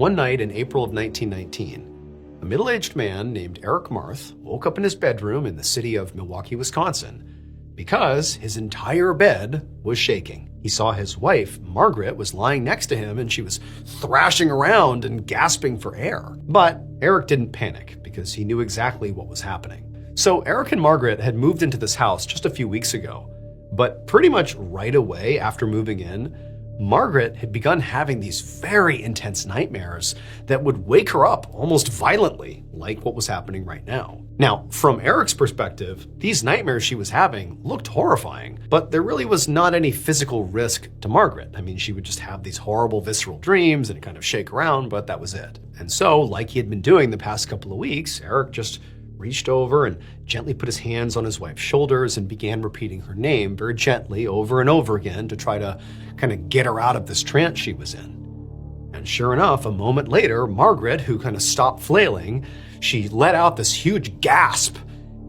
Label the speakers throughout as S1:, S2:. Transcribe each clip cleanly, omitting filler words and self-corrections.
S1: One night in April of 1919, a middle-aged man named Eric Marth woke up in his bedroom in the city of Milwaukee, Wisconsin, because his entire bed was shaking. He saw his wife, Margaret, was lying next to him and she was thrashing around and gasping for air. But Eric didn't panic because he knew exactly what was happening. So Eric and Margaret had moved into this house just a few weeks ago, but pretty much right away after moving in, Margaret had begun having these very intense nightmares that would wake her up almost violently, like what was happening right now. Now, from Eric's perspective, these nightmares she was having looked horrifying, but there really was not any physical risk to Margaret. I mean, she would just have these horrible visceral dreams and kind of shake around, but that was it. And so, like he had been doing the past couple of weeks, Eric just reached over and gently put his hands on his wife's shoulders and began repeating her name very gently over and over again to try to kind of get her out of this trance she was in. And sure enough, a moment later, Margaret, who kind of stopped flailing, she let out this huge gasp,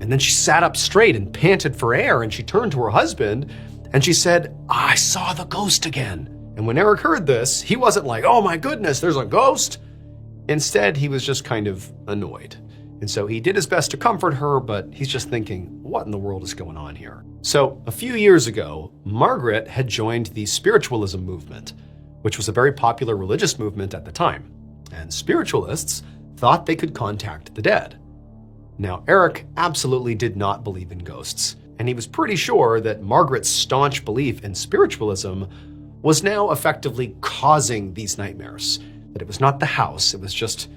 S1: and then she sat up straight and panted for air, and she turned to her husband and she said, "I saw the ghost again." And when Eric heard this, he wasn't like, "Oh my goodness, there's a ghost." Instead, he was just kind of annoyed. And so he did his best to comfort her, but he's just thinking, what in the world is going on here? So a few years ago, Margaret had joined the spiritualism movement, which was a very popular religious movement at the time. And spiritualists thought they could contact the dead. Now, Eric absolutely did not believe in ghosts, and he was pretty sure that Margaret's staunch belief in spiritualism was now effectively causing these nightmares. That it was not the house, it was just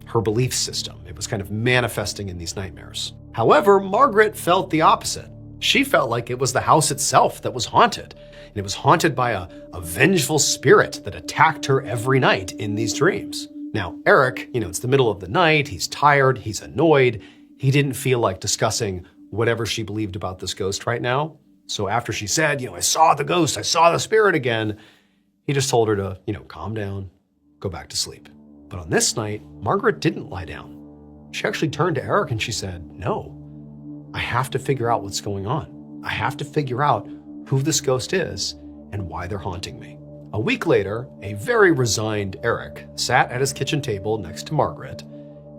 S1: her belief system. It was kind of manifesting in these nightmares. However, Margaret felt the opposite. She felt like it was the house itself that was haunted, and it was haunted by a vengeful spirit that attacked her every night in these dreams. Now, Eric, it's the middle of the night, he's tired, he's annoyed, he didn't feel like discussing whatever she believed about this ghost right now. So after she said, "I saw the ghost, I saw the spirit again," he just told her to, calm down, go back to sleep. But on this night, Margaret didn't lie down. She actually turned to Eric and she said, "No, I have to figure out what's going on. I have to figure out who this ghost is and why they're haunting me." A week later, a very resigned Eric sat at his kitchen table next to Margaret,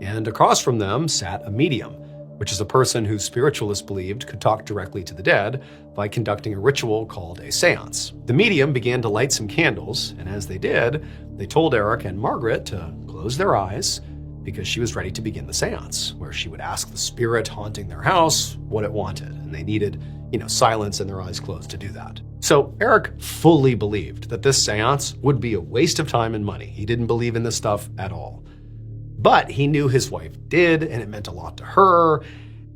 S1: and across from them sat a medium, which is a person who spiritualists believed could talk directly to the dead by conducting a ritual called a seance. The medium began to light some candles, and as they did, they told Eric and Margaret to close their eyes because she was ready to begin the seance, where she would ask the spirit haunting their house what it wanted, and they needed, silence and their eyes closed to do that. So Eric fully believed that this seance would be a waste of time and money. He didn't believe in this stuff at all. But he knew his wife did, and it meant a lot to her.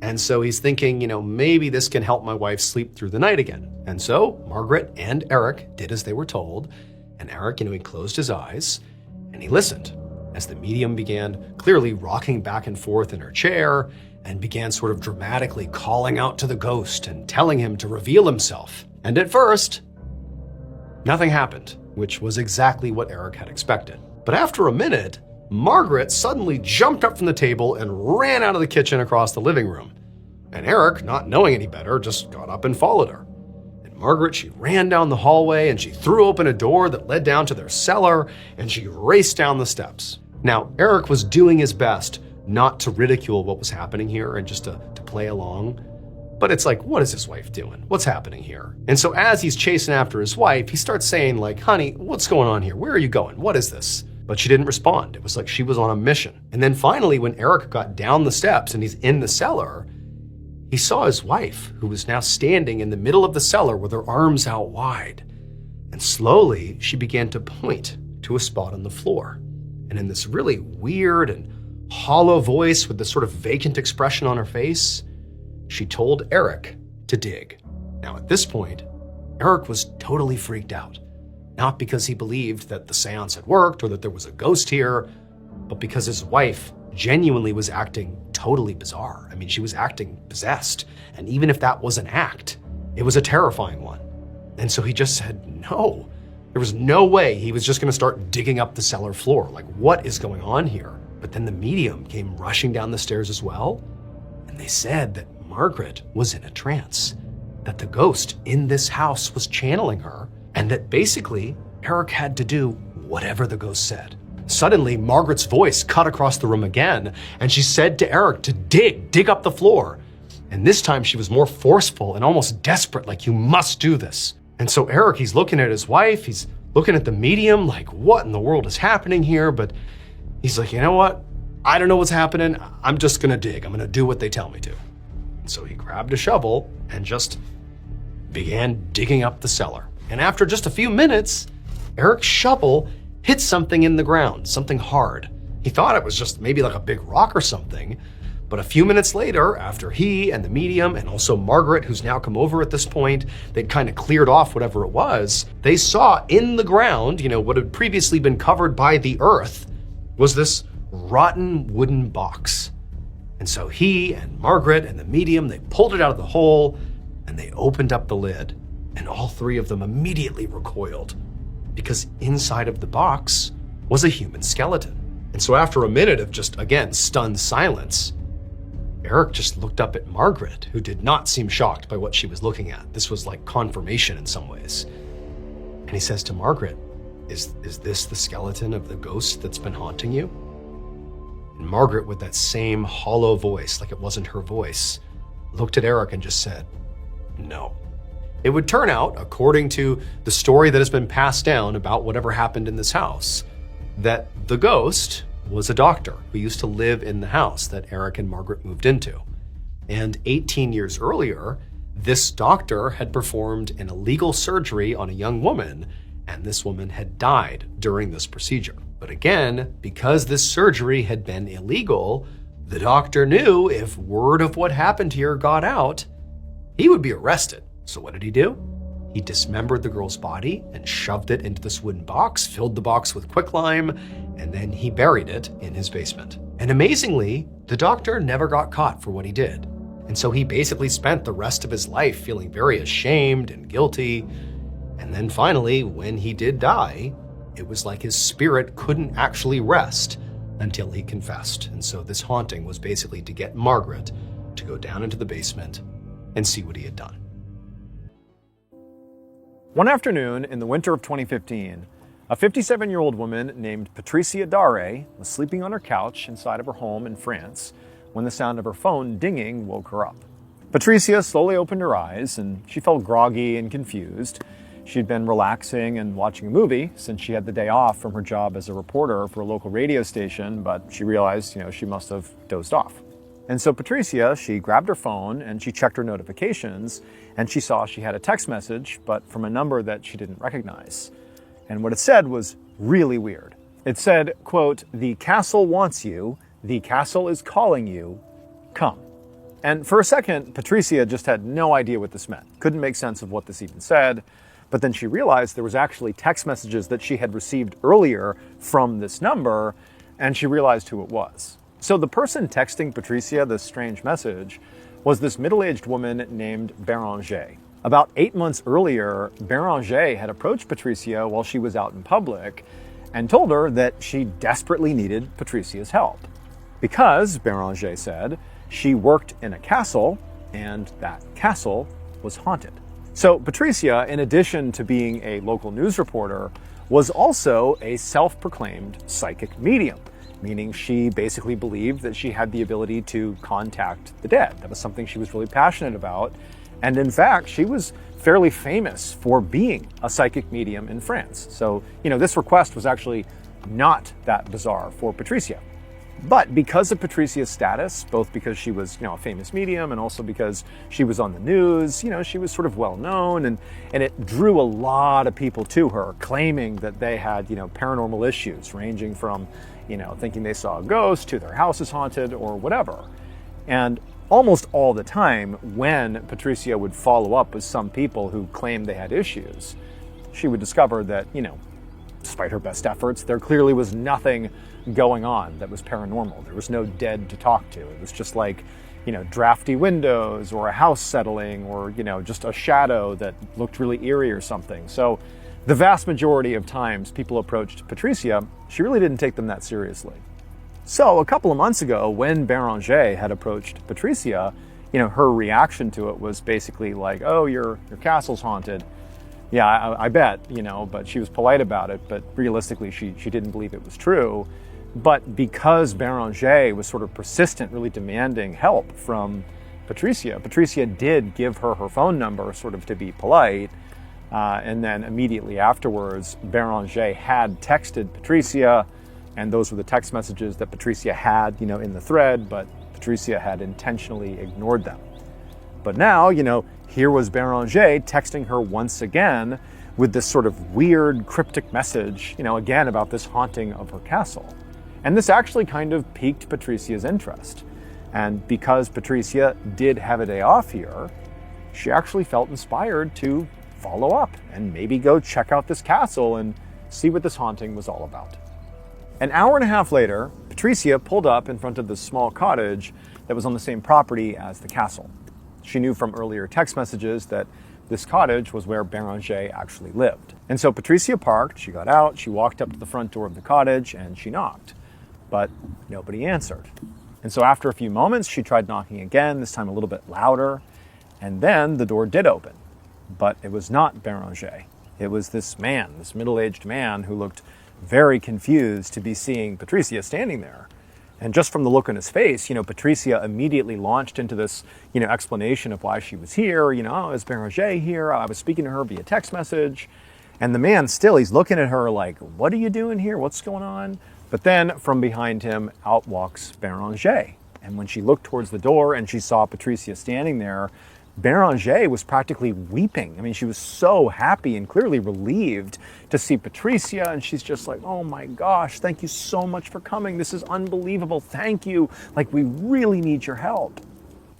S1: And so he's thinking, maybe this can help my wife sleep through the night again. And so Margaret and Eric did as they were told. And Eric, he closed his eyes and he listened as the medium began clearly rocking back and forth in her chair and began sort of dramatically calling out to the ghost and telling him to reveal himself. And at first, nothing happened, which was exactly what Eric had expected. But after a minute, Margaret suddenly jumped up from the table and ran out of the kitchen across the living room. And Eric, not knowing any better, just got up and followed her. And Margaret, she ran down the hallway and she threw open a door that led down to their cellar and she raced down the steps. Now, Eric was doing his best not to ridicule what was happening here and just to play along. But it's like, what is his wife doing? What's happening here? And so as he's chasing after his wife, he starts saying like, "Honey, what's going on here? Where are you going? What is this?" But she didn't respond. It was like she was on a mission. And then finally, when Eric got down the steps and he's in the cellar, he saw his wife, who was now standing in the middle of the cellar with her arms out wide. And slowly, she began to point to a spot on the floor. And in this really weird and hollow voice with this sort of vacant expression on her face, she told Eric to dig. Now at this point, Eric was totally freaked out. Not because he believed that the seance had worked or that there was a ghost here, but because his wife genuinely was acting totally bizarre. I mean, she was acting possessed. And even if that was an act, it was a terrifying one. And so he just said no. There was no way he was just gonna start digging up the cellar floor. Like, what is going on here? But then the medium came rushing down the stairs as well. And they said that Margaret was in a trance, that the ghost in this house was channeling her, and that basically Eric had to do whatever the ghost said. Suddenly, Margaret's voice cut across the room again, and she said to Eric to dig up the floor. And this time she was more forceful and almost desperate, like, you must do this. And so Eric, he's looking at his wife, he's looking at the medium, like, what in the world is happening here? But he's like, you know what? I don't know what's happening. I'm just gonna dig. I'm gonna do what they tell me to. And so he grabbed a shovel and just began digging up the cellar. And after just a few minutes, Eric's shovel hit something in the ground, something hard. He thought it was just maybe like a big rock or something. But a few minutes later, after he and the medium and also Margaret, who's now come over at this point, they'd kind of cleared off whatever it was, they saw in the ground, what had previously been covered by the earth, was this rotten wooden box. And so he and Margaret and the medium, they pulled it out of the hole and they opened up the lid. And all three of them immediately recoiled because inside of the box was a human skeleton. And so after a minute of just, again, stunned silence, Eric just looked up at Margaret, who did not seem shocked by what she was looking at. This was like confirmation in some ways. And he says to Margaret, is this the skeleton of the ghost that's been haunting you? And Margaret, with that same hollow voice, like it wasn't her voice, looked at Eric and just said, no. It would turn out, according to the story that has been passed down about whatever happened in this house, that the ghost was a doctor who used to live in the house that Eric and Margaret moved into. And 18 years earlier, this doctor had performed an illegal surgery on a young woman, and this woman had died during this procedure. But again, because this surgery had been illegal, the doctor knew if word of what happened here got out, he would be arrested. So what did he do? He dismembered the girl's body and shoved it into this wooden box, filled the box with quicklime, and then he buried it in his basement. And amazingly, the doctor never got caught for what he did. And so he basically spent the rest of his life feeling very ashamed and guilty. And then finally, when he did die, it was like his spirit couldn't actually rest until he confessed. And so this haunting was basically to get Margaret to go down into the basement and see what he had done.
S2: One afternoon in the winter of 2015, a 57-year-old woman named Patricia Dare was sleeping on her couch inside of her home in France when the sound of her phone dinging woke her up. Patricia slowly opened her eyes and she felt groggy and confused. She'd been relaxing and watching a movie since she had the day off from her job as a reporter for a local radio station, but she realized, she must have dozed off. And so Patricia, she grabbed her phone and she checked her notifications and she saw she had a text message, but from a number that she didn't recognize. And what it said was really weird. It said, quote, "The castle wants you. The castle is calling you. Come." And for a second, Patricia just had no idea what this meant. Couldn't make sense of what this even said. But then she realized there was actually text messages that she had received earlier from this number, and she realized who it was. So the person texting Patricia this strange message was this middle-aged woman named Béranger. About 8 months earlier, Béranger had approached Patricia while she was out in public and told her that she desperately needed Patricia's help. Because, Béranger said, she worked in a castle and that castle was haunted. So Patricia, in addition to being a local news reporter, was also a self-proclaimed psychic medium, meaning she basically believed that she had the ability to contact the dead. That was something she was really passionate about. And in fact, she was fairly famous for being a psychic medium in France. So, this request was actually not that bizarre for Patricia. But because of Patricia's status, both because she was, a famous medium and also because she was on the news, she was sort of well known, and it drew a lot of people to her, claiming that they had, paranormal issues, ranging from, thinking they saw a ghost to their house is haunted or whatever. And almost all the time, when Patricia would follow up with some people who claimed they had issues, she would discover that, despite her best efforts, there clearly was nothing going on that was paranormal. There was no dead to talk to. It was just like, drafty windows or a house settling or, just a shadow that looked really eerie or something. So the vast majority of times people approached Patricia, she really didn't take them that seriously. So a couple of months ago, when Béranger had approached Patricia, her reaction to it was basically like, "Oh, your castle's haunted." Yeah, I bet, but she was polite about it, but realistically she didn't believe it was true. But because Beranger was sort of persistent, really demanding help from Patricia did give her her phone number sort of to be polite. And then immediately afterwards, Beranger had texted Patricia, and those were the text messages that Patricia had, in the thread, but Patricia had intentionally ignored them. But now, here was Beranger texting her once again with this sort of weird cryptic message, again about this haunting of her castle. And this actually kind of piqued Patricia's interest. And because Patricia did have a day off here, she actually felt inspired to follow up and maybe go check out this castle and see what this haunting was all about. An hour and a half later, Patricia pulled up in front of this small cottage that was on the same property as the castle. She knew from earlier text messages that this cottage was where Beranger actually lived. And so Patricia parked, she got out, she walked up to the front door of the cottage, and she knocked. But nobody answered. And so after a few moments, she tried knocking again, this time a little bit louder, and then the door did open. But it was not Beranger. It was this man, this middle-aged man who looked very confused to be seeing Patricia standing there. And just from the look on his face, Patricia immediately launched into this, explanation of why she was here. Oh, is Beranger here? I was speaking to her via text message. And the man still, he's looking at her like, what are you doing here? What's going on? But then from behind him, out walks Beranger. And when she looked towards the door and she saw Patricia standing there, Beranger was practically weeping. I mean, she was so happy and clearly relieved to see Patricia, and she's just like, oh my gosh, thank you so much for coming. This is unbelievable. Thank you. Like, we really need your help.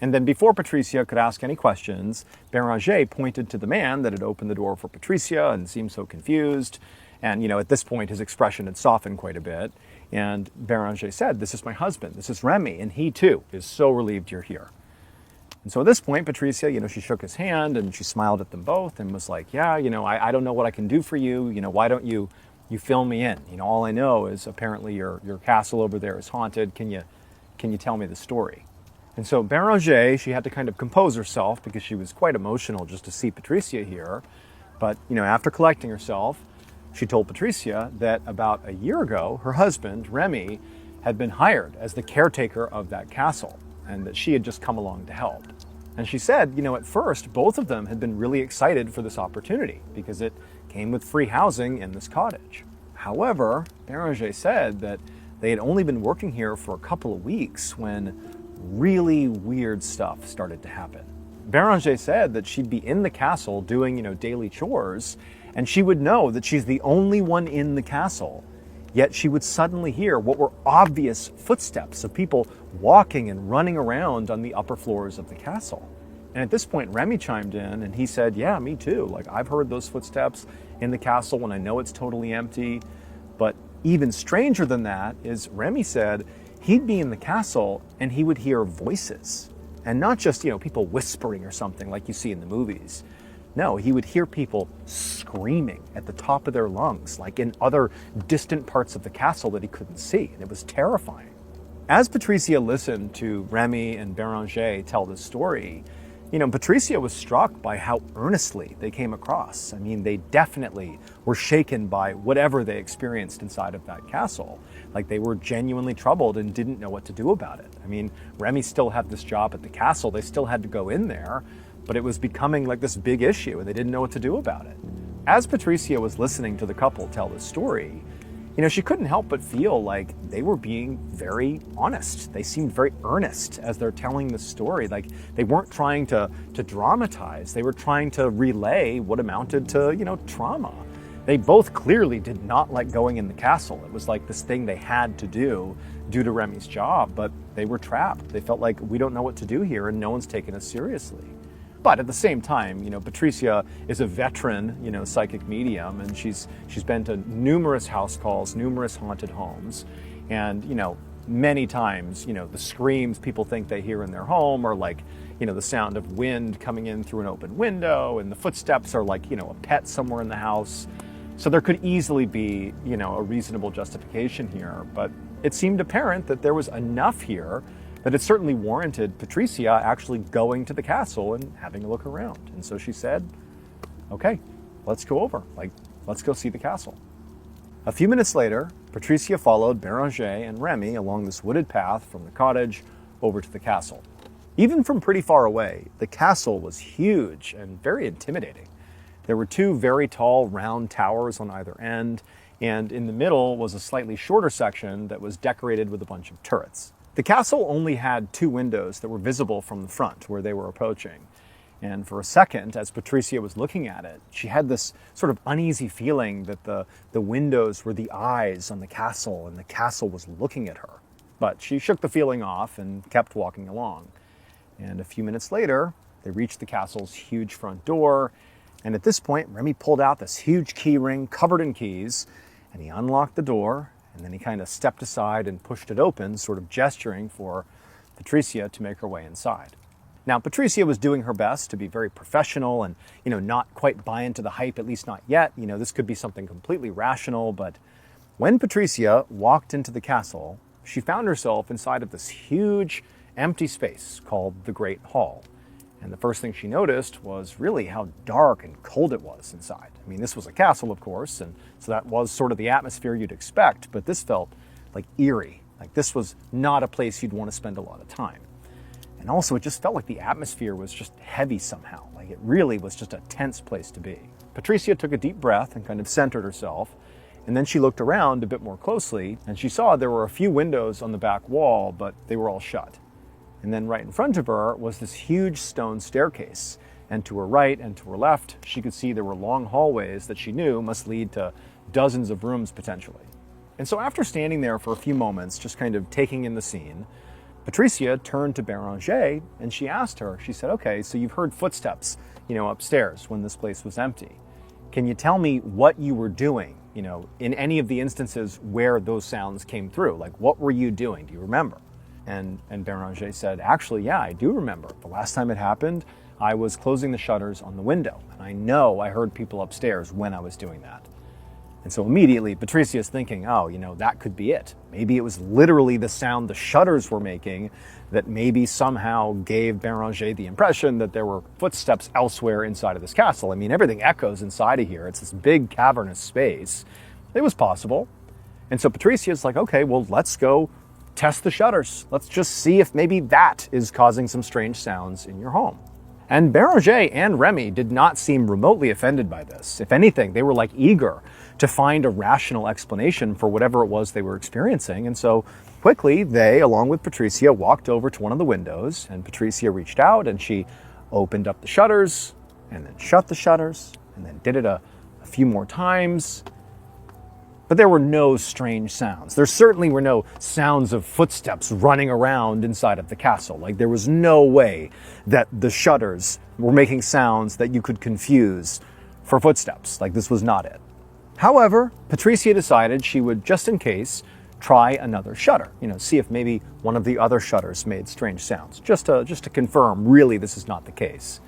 S2: And then before Patricia could ask any questions, Beranger pointed to the man that had opened the door for Patricia and seemed so confused. And, at this point, his expression had softened quite a bit. And Beranger said, this is my husband. This is Remy. And he, too, is so relieved you're here. And so at this point, Patricia, she shook his hand and she smiled at them both and was like, yeah, I don't know what I can do for you. Why don't you fill me in? All I know is apparently your castle over there is haunted. Can you tell me the story? And so Beranger, she had to kind of compose herself because she was quite emotional just to see Patricia here. But, after collecting herself, she told Patricia that about a year ago, her husband, Remy, had been hired as the caretaker of that castle, and that she had just come along to help. And she said, at first, both of them had been really excited for this opportunity because it came with free housing in this cottage. However, Beranger said that they had only been working here for a couple of weeks when really weird stuff started to happen. Beranger said that she'd be in the castle doing, daily chores, and she would know that she's the only one in the castle. Yet she would suddenly hear what were obvious footsteps of people walking and running around on the upper floors of the castle. And at this point, Remy chimed in and he said, yeah, me too. Like, I've heard those footsteps in the castle when I know it's totally empty. But even stranger than that is Remy said he'd be in the castle and he would hear voices. And not just, people whispering or something like you see in the movies. No, he would hear people screaming at the top of their lungs, like in other distant parts of the castle that he couldn't see, and it was terrifying. As Patricia listened to Remy and Beranger tell this story, Patricia was struck by how earnestly they came across. I mean, they definitely were shaken by whatever they experienced inside of that castle. Like, they were genuinely troubled and didn't know what to do about it. I mean, Remy still had this job at the castle. They still had to go in there. But it was becoming like this big issue and they didn't know what to do about it. As Patricia was listening to the couple tell this story, she couldn't help but feel like they were being very honest. They seemed very earnest as they're telling the story. Like, they weren't trying to dramatize. They were trying to relay what amounted to, trauma. They both clearly did not like going in the castle. It was like this thing they had to do due to Remy's job, but they were trapped. They felt like, we don't know what to do here and no one's taking us seriously. But at the same time, Patricia is a veteran, psychic medium, and she's been to numerous house calls, numerous haunted homes, and, many times, the screams people think they hear in their home are like, the sound of wind coming in through an open window, and the footsteps are like, a pet somewhere in the house. So there could easily be, a reasonable justification here, but it seemed apparent that there was enough here that it certainly warranted Patricia actually going to the castle and having a look around. And so she said, okay, let's go over. Like, let's go see the castle. A few minutes later, Patricia followed Béranger and Remy along this wooded path from the cottage over to the castle. Even from pretty far away, the castle was huge and very intimidating. There were two very tall round towers on either end, and in the middle was a slightly shorter section that was decorated with a bunch of turrets. The castle only had two windows that were visible from the front where they were approaching. And for a second, as Patricia was looking at it, she had this sort of uneasy feeling that the windows were the eyes on the castle and the castle was looking at her. But she shook the feeling off and kept walking along. And a few minutes later, they reached the castle's huge front door. And at this point, Remy pulled out this huge key ring covered in keys, and he unlocked the door, and then he kind of stepped aside and pushed it open, sort of gesturing for Patricia to make her way inside. Now, Patricia was doing her best to be very professional and, not quite buy into the hype, at least not yet. This could be something completely rational, but when Patricia walked into the castle, she found herself inside of this huge empty space called the Great Hall. And the first thing she noticed was really how dark and cold it was inside. I mean, this was a castle, of course, and so that was sort of the atmosphere you'd expect, but this felt like eerie. Like this was not a place you'd want to spend a lot of time. And also, it just felt like the atmosphere was just heavy somehow. Like it really was just a tense place to be. Patricia took a deep breath and kind of centered herself. And then she looked around a bit more closely, and she saw there were a few windows on the back wall, but they were all shut. And then right in front of her was this huge stone staircase. And to her right and to her left, she could see there were long hallways that she knew must lead to dozens of rooms potentially. And so after standing there for a few moments, just kind of taking in the scene, Patricia turned to Béranger and she asked her, she said, okay, so you've heard footsteps, upstairs when this place was empty. Can you tell me what you were doing, in any of the instances where those sounds came through? Like, what were you doing? Do you remember? And Béranger said, actually, yeah, I do remember. The last time it happened, I was closing the shutters on the window. And I know I heard people upstairs when I was doing that. And so immediately, Patricia's thinking, oh, that could be it. Maybe it was literally the sound the shutters were making that maybe somehow gave Béranger the impression that there were footsteps elsewhere inside of this castle. I mean, everything echoes inside of here. It's this big cavernous space. It was possible. And so Patricia's like, okay, well, let's go test the shutters. Let's just see if maybe that is causing some strange sounds in your home. And Béranger and Remy did not seem remotely offended by this. If anything, they were like eager to find a rational explanation for whatever it was they were experiencing. And so quickly, they, along with Patricia, walked over to one of the windows, and Patricia reached out and she opened up the shutters and then shut the shutters and then did it a few more times. But there were no strange sounds. There certainly were no sounds of footsteps running around inside of the castle. Like there was no way that the shutters were making sounds that you could confuse for footsteps. Like this was not it. However, Patricia decided she would, just in case, try another shutter. See if maybe one of the other shutters made strange sounds, just to confirm really this is not the case.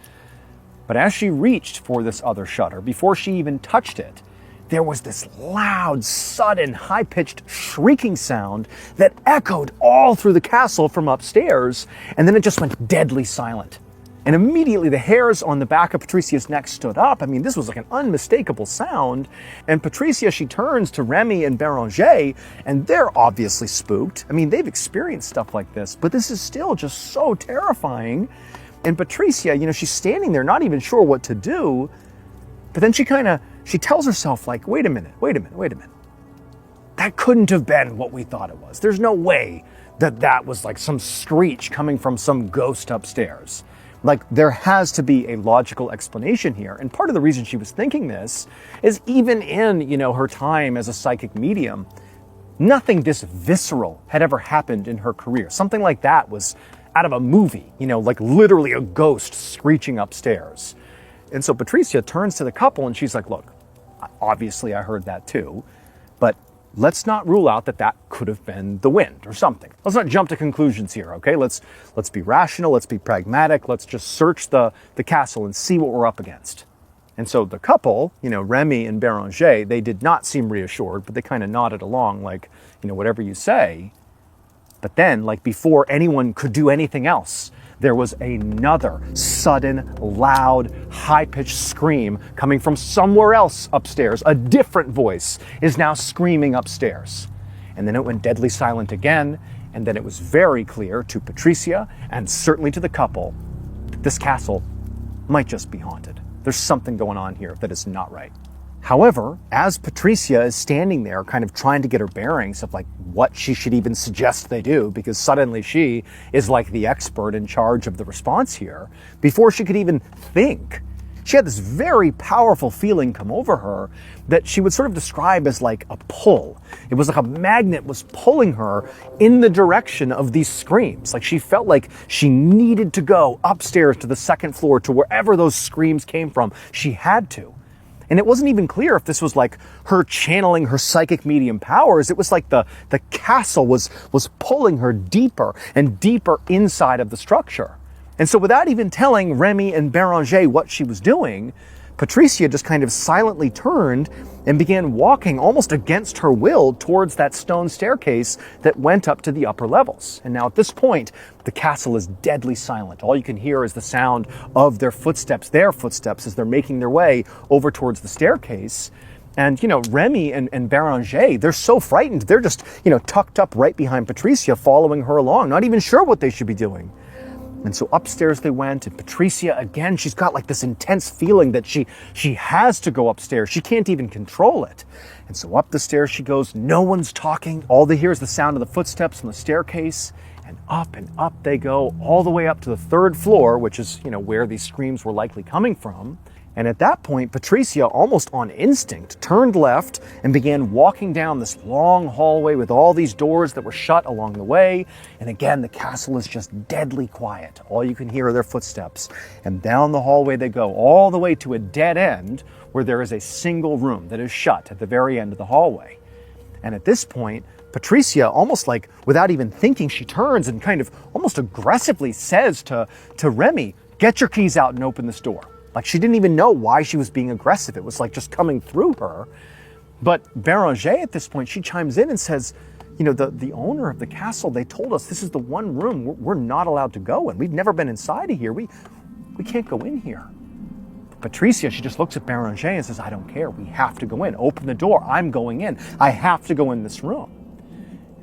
S2: But as she reached for this other shutter, before she even touched it, there was this loud, sudden, high-pitched shrieking sound that echoed all through the castle from upstairs, and then it just went deadly silent. And immediately the hairs on the back of Patricia's neck stood up. I mean, this was like an unmistakable sound. And Patricia, she turns to Remy and Béranger, and they're obviously spooked. I mean, they've experienced stuff like this, but this is still just so terrifying. And Patricia, she's standing there not even sure what to do, but then she tells herself, like, wait a minute. That couldn't have been what we thought it was. There's no way that was like some screech coming from some ghost upstairs. Like, there has to be a logical explanation here. And part of the reason she was thinking this is even in, her time as a psychic medium, nothing this visceral had ever happened in her career. Something like that was out of a movie, like literally a ghost screeching upstairs. And so Patricia turns to the couple and she's like, look, obviously I heard that too, but let's not rule out that could have been the wind or something. Let's not jump to conclusions here, okay? Let's be rational, let's be pragmatic, let's just search the castle and see what we're up against. And so the couple, Remy and Béranger, they did not seem reassured, but they kind of nodded along like, whatever you say. But then, like before anyone could do anything else, there was another sudden, loud, high-pitched scream coming from somewhere else upstairs. A different voice is now screaming upstairs. And then it went deadly silent again, and then it was very clear to Patricia, and certainly to the couple, that this castle might just be haunted. There's something going on here that is not right. However, as Patricia is standing there kind of trying to get her bearings of like what she should even suggest they do, because suddenly she is like the expert in charge of the response here, before she could even think, she had this very powerful feeling come over her that she would sort of describe as like a pull. It was like a magnet was pulling her in the direction of these screams. Like she felt like she needed to go upstairs to the second floor to wherever those screams came from. She had to. And it wasn't even clear if this was like her channeling her psychic medium powers. It was like the castle was pulling her deeper and deeper inside of the structure. And so without even telling Remy and Béranger what she was doing, Patricia just kind of silently turned and began walking almost against her will towards that stone staircase that went up to the upper levels. And now at this point, the castle is deadly silent. All you can hear is the sound of their footsteps as they're making their way over towards the staircase. And, Remy and Béranger, they're so frightened. They're just, tucked up right behind Patricia, following her along, not even sure what they should be doing. And so upstairs they went, and Patricia, again, she's got like this intense feeling that she has to go upstairs. She can't even control it. And so up the stairs she goes. No one's talking. All they hear is the sound of the footsteps on the staircase. And up they go, all the way up to the third floor, which is, where these screams were likely coming from. And at that point, Patricia, almost on instinct, turned left and began walking down this long hallway with all these doors that were shut along the way. And again, the castle is just deadly quiet. All you can hear are their footsteps. And down the hallway they go, all the way to a dead end where there is a single room that is shut at the very end of the hallway. And at this point, Patricia, almost like without even thinking, she turns and kind of almost aggressively says to Remy, "Get your keys out and open this door." Like she didn't even know why she was being aggressive. It was like just coming through her. But Béranger at this point, she chimes in and says, the owner of the castle, they told us this is the one room we're not allowed to go in. We've never been inside of here. We can't go in here. Patricia, she just looks at Béranger and says, "I don't care. We have to go in. Open the door. I'm going in. I have to go in this room."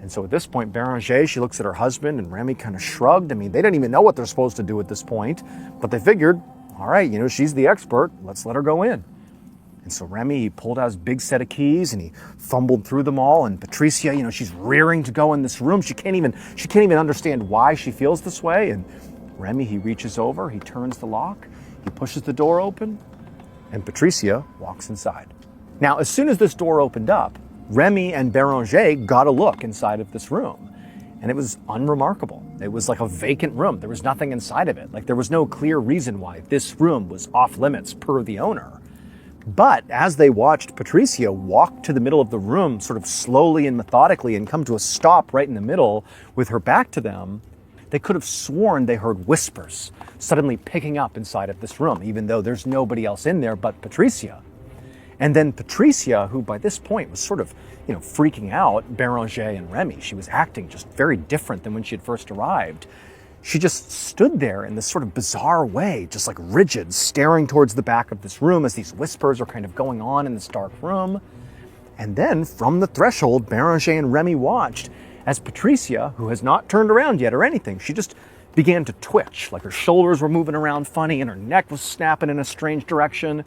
S2: And so at this point, Béranger, she looks at her husband, and Remy kind of shrugged. I mean, they didn't even know what they're supposed to do at this point, but they figured, all right, she's the expert. Let's let her go in. And so Remy, he pulled out his big set of keys and he fumbled through them all. And Patricia, she's rearing to go in this room. She can't even understand why she feels this way. And Remy, he reaches over, he turns the lock, he pushes the door open, and Patricia walks inside. Now, as soon as this door opened up, Remy and Béranger got a look inside of this room. And it was unremarkable. It was like a vacant room. There was nothing inside of it. Like there was no clear reason why this room was off limits per the owner. But as they watched Patricia walk to the middle of the room, sort of slowly and methodically, and come to a stop right in the middle with her back to them, they could have sworn they heard whispers suddenly picking up inside of this room, even though there's nobody else in there but Patricia. And then Patricia, who by this point was sort of, freaking out, Béranger and Remy, she was acting just very different than when she had first arrived. She just stood there in this sort of bizarre way, just like rigid, staring towards the back of this room as these whispers are kind of going on in this dark room. And then from the threshold, Béranger and Remy watched as Patricia, who has not turned around yet or anything, she just began to twitch, like her shoulders were moving around funny and her neck was snapping in a strange direction.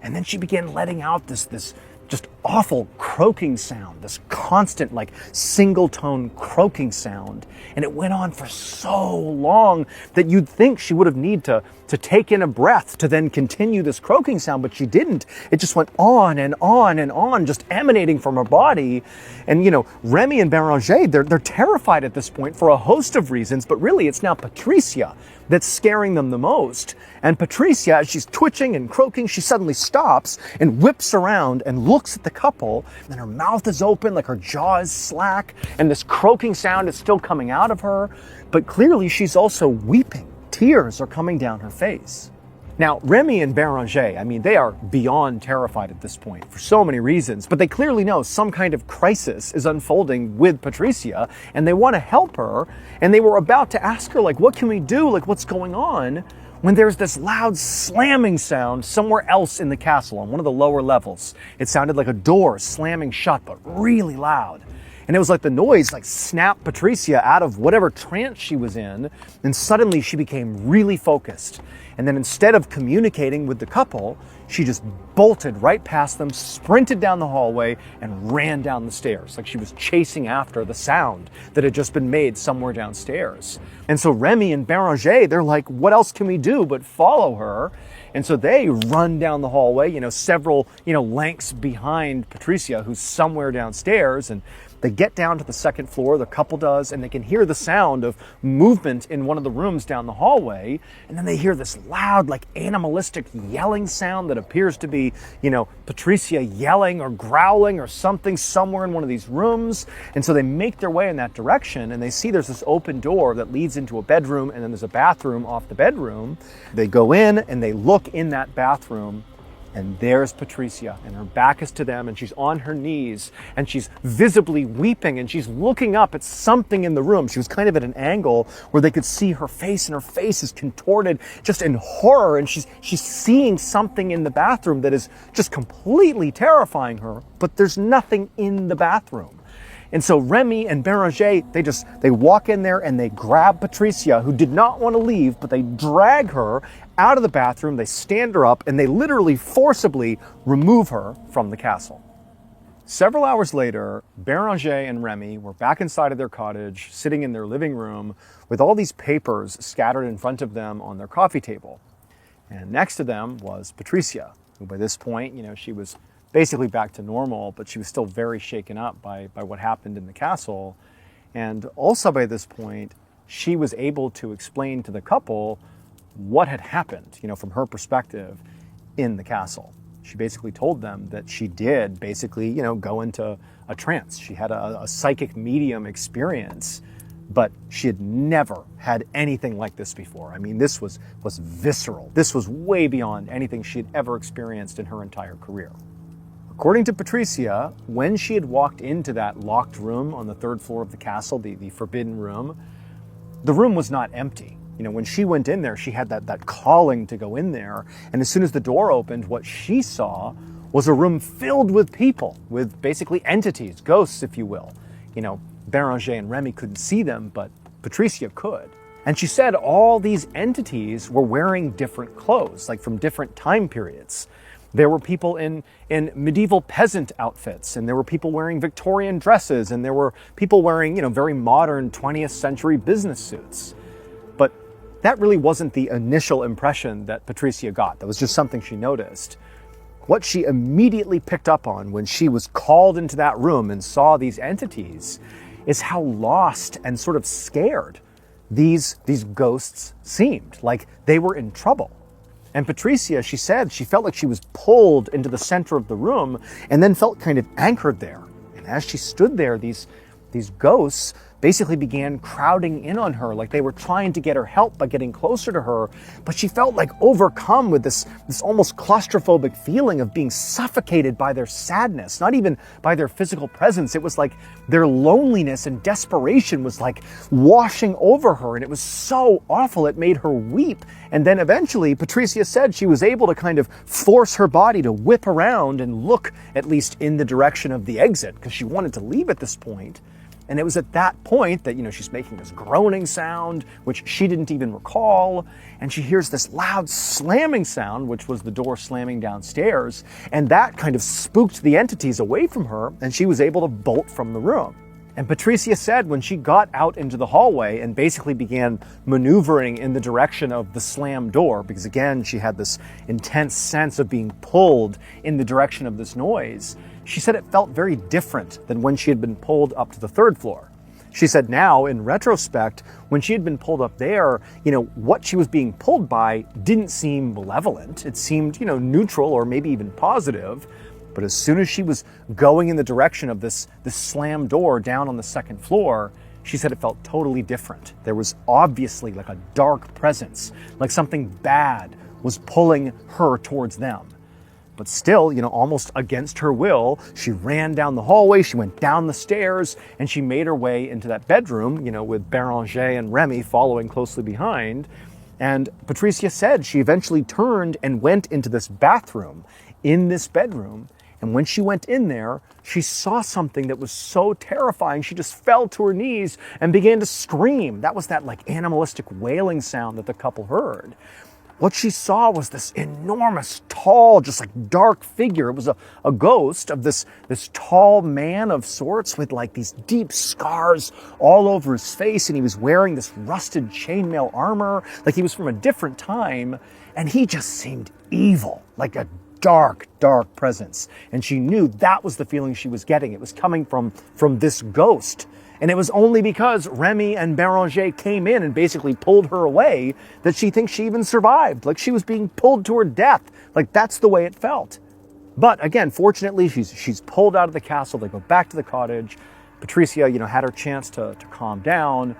S2: And then she began letting out this just awful croaking sound, this constant, like single tone croaking sound. And it went on for so long that you'd think she would have need to take in a breath to then continue this croaking sound, but she didn't. It just went on and on and on, just emanating from her body. And, Remy and Béranger, they're terrified at this point for a host of reasons, but really it's now Patricia that's scaring them the most. And Patricia, as she's twitching and croaking, she suddenly stops and whips around and looks at the couple, and her mouth is open, like her jaw is slack, and this croaking sound is still coming out of her, but clearly she's also weeping. Tears are coming down her face. Now, Remy and Béranger, I mean, they are beyond terrified at this point for so many reasons, but they clearly know some kind of crisis is unfolding with Patricia, and they want to help her, and they were about to ask her, like, what can we do? Like, what's going on? When there's this loud slamming sound somewhere else in the castle on one of the lower levels. It sounded like a door slamming shut, but really loud. And it was like the noise like snapped Patricia out of whatever trance she was in, and suddenly she became really focused. And then instead of communicating with the couple, she just bolted right past them, sprinted down the hallway, and ran down the stairs, like she was chasing after the sound that had just been made somewhere downstairs. And so Remy and Béranger, they're like, what else can we do but follow her? And so they run down the hallway, several, lengths behind Patricia, who's somewhere downstairs, and they get down to the second floor, the couple does, and they can hear the sound of movement in one of the rooms down the hallway. And then they hear this loud, like animalistic yelling sound that appears to be, Patricia yelling or growling or something somewhere in one of these rooms. And so they make their way in that direction, and they see there's this open door that leads into a bedroom, and then there's a bathroom off the bedroom. They go in and they look in that bathroom, and there's Patricia, and her back is to them, and she's on her knees, and she's visibly weeping, and she's looking up at something in the room. She was kind of at an angle where they could see her face, and her face is contorted just in horror, and she's seeing something in the bathroom that is just completely terrifying her, but there's nothing in the bathroom. And so Remy and Béranger, they walk in there and they grab Patricia, who did not want to leave, but they drag her out of the bathroom, they stand her up, and they literally forcibly remove her from the castle. Several hours later, Béranger and Remy were back inside of their cottage, sitting in their living room with all these papers scattered in front of them on their coffee table. And next to them was Patricia, who by this point, she was basically back to normal, but she was still very shaken up by what happened in the castle. And also by this point, she was able to explain to the couple what had happened, from her perspective in the castle. She basically told them that she did basically, go into a trance. She had a psychic medium experience, but she had never had anything like this before. I mean, this was visceral. This was way beyond anything she had ever experienced in her entire career. According to Patricia, when she had walked into that locked room on the third floor of the castle, the forbidden room, the room was not empty. When she went in there, she had that calling to go in there. And as soon as the door opened, what she saw was a room filled with people, with basically entities, ghosts, if you will. Béranger and Remy couldn't see them, but Patricia could. And she said all these entities were wearing different clothes, like from different time periods. There were people in medieval peasant outfits, and there were people wearing Victorian dresses, and there were people wearing, very modern 20th century business suits. But that really wasn't the initial impression that Patricia got. That was just something she noticed. What she immediately picked up on when she was called into that room and saw these entities is how lost and sort of scared these ghosts seemed, like they were in trouble. And Patricia, she said, she felt like she was pulled into the center of the room and then felt kind of anchored there. And as she stood there, these ghosts basically began crowding in on her, like they were trying to get her help by getting closer to her. But she felt like overcome with this almost claustrophobic feeling of being suffocated by their sadness, not even by their physical presence. It was like their loneliness and desperation was like washing over her. And it was so awful, it made her weep. And then eventually, Patricia said she was able to kind of force her body to whip around and look at least in the direction of the exit, because she wanted to leave at this point. And it was at that point that, she's making this groaning sound, which she didn't even recall. And she hears this loud slamming sound, which was the door slamming downstairs. And that kind of spooked the entities away from her, and she was able to bolt from the room. And Patricia said when she got out into the hallway and basically began maneuvering in the direction of the slammed door, because again, she had this intense sense of being pulled in the direction of this noise, she said it felt very different than when she had been pulled up to the third floor. She said now, in retrospect, when she had been pulled up there, what she was being pulled by didn't seem malevolent. It seemed, neutral or maybe even positive. But as soon as she was going in the direction of this slammed door down on the second floor, she said it felt totally different. There was obviously like a dark presence, like something bad was pulling her towards them. But still, almost against her will, she ran down the hallway, she went down the stairs, and she made her way into that bedroom, with Béranger and Remy following closely behind. And Patricia said she eventually turned and went into this bathroom in this bedroom. And when she went in there, she saw something that was so terrifying, she just fell to her knees and began to scream. That was that animalistic wailing sound that the couple heard. What she saw was this enormous, tall, just dark figure. It was a ghost of this tall man of sorts with these deep scars all over his face. And he was wearing this rusted chainmail armor, like he was from a different time. And he just seemed evil, like a dark, dark presence. And she knew that was the feeling she was getting. It was coming from this ghost. And it was only because Remy and Béranger came in and basically pulled her away that she thinks she even survived. Like she was being pulled to her death. Like that's the way it felt. But again, fortunately, she's pulled out of the castle. They go back to the cottage. Patricia, had her chance to calm down.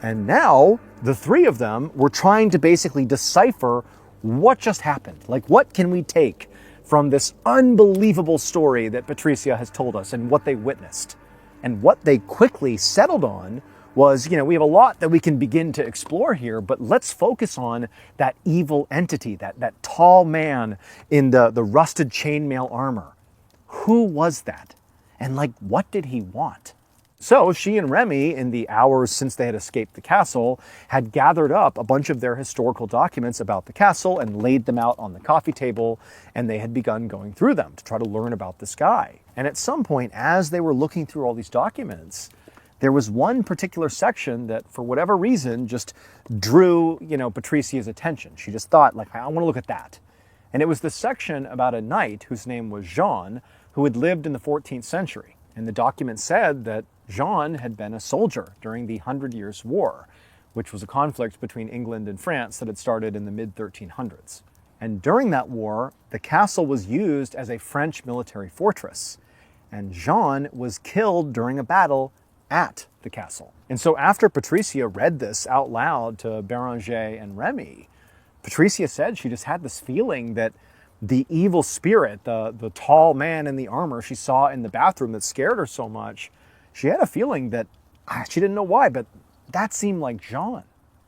S2: And now the three of them were trying to basically decipher what just happened. Like what can we take from this unbelievable story that Patricia has told us and what they witnessed? And what they quickly settled on was, we have a lot that we can begin to explore here, but let's focus on that evil entity, that tall man in the rusted chainmail armor. Who was that? And what did he want? So she and Remy, in the hours since they had escaped the castle, had gathered up a bunch of their historical documents about the castle and laid them out on the coffee table, and they had begun going through them to try to learn about this guy. And at some point, as they were looking through all these documents, there was one particular section that, for whatever reason, just drew, Patricia's attention. She just thought, I want to look at that. And it was the section about a knight whose name was Jean, who had lived in the 14th century. And the document said that Jean had been a soldier during the 100 Years' War, which was a conflict between England and France that had started in the mid-1300s. And during that war, the castle was used as a French military fortress. And Jean was killed during a battle at the castle. And so after Patricia read this out loud to Béranger and Remy, Patricia said she just had this feeling that the evil spirit, the tall man in the armor she saw in the bathroom that scared her so much, she had a feeling that, she didn't know why, but that seemed like Jean.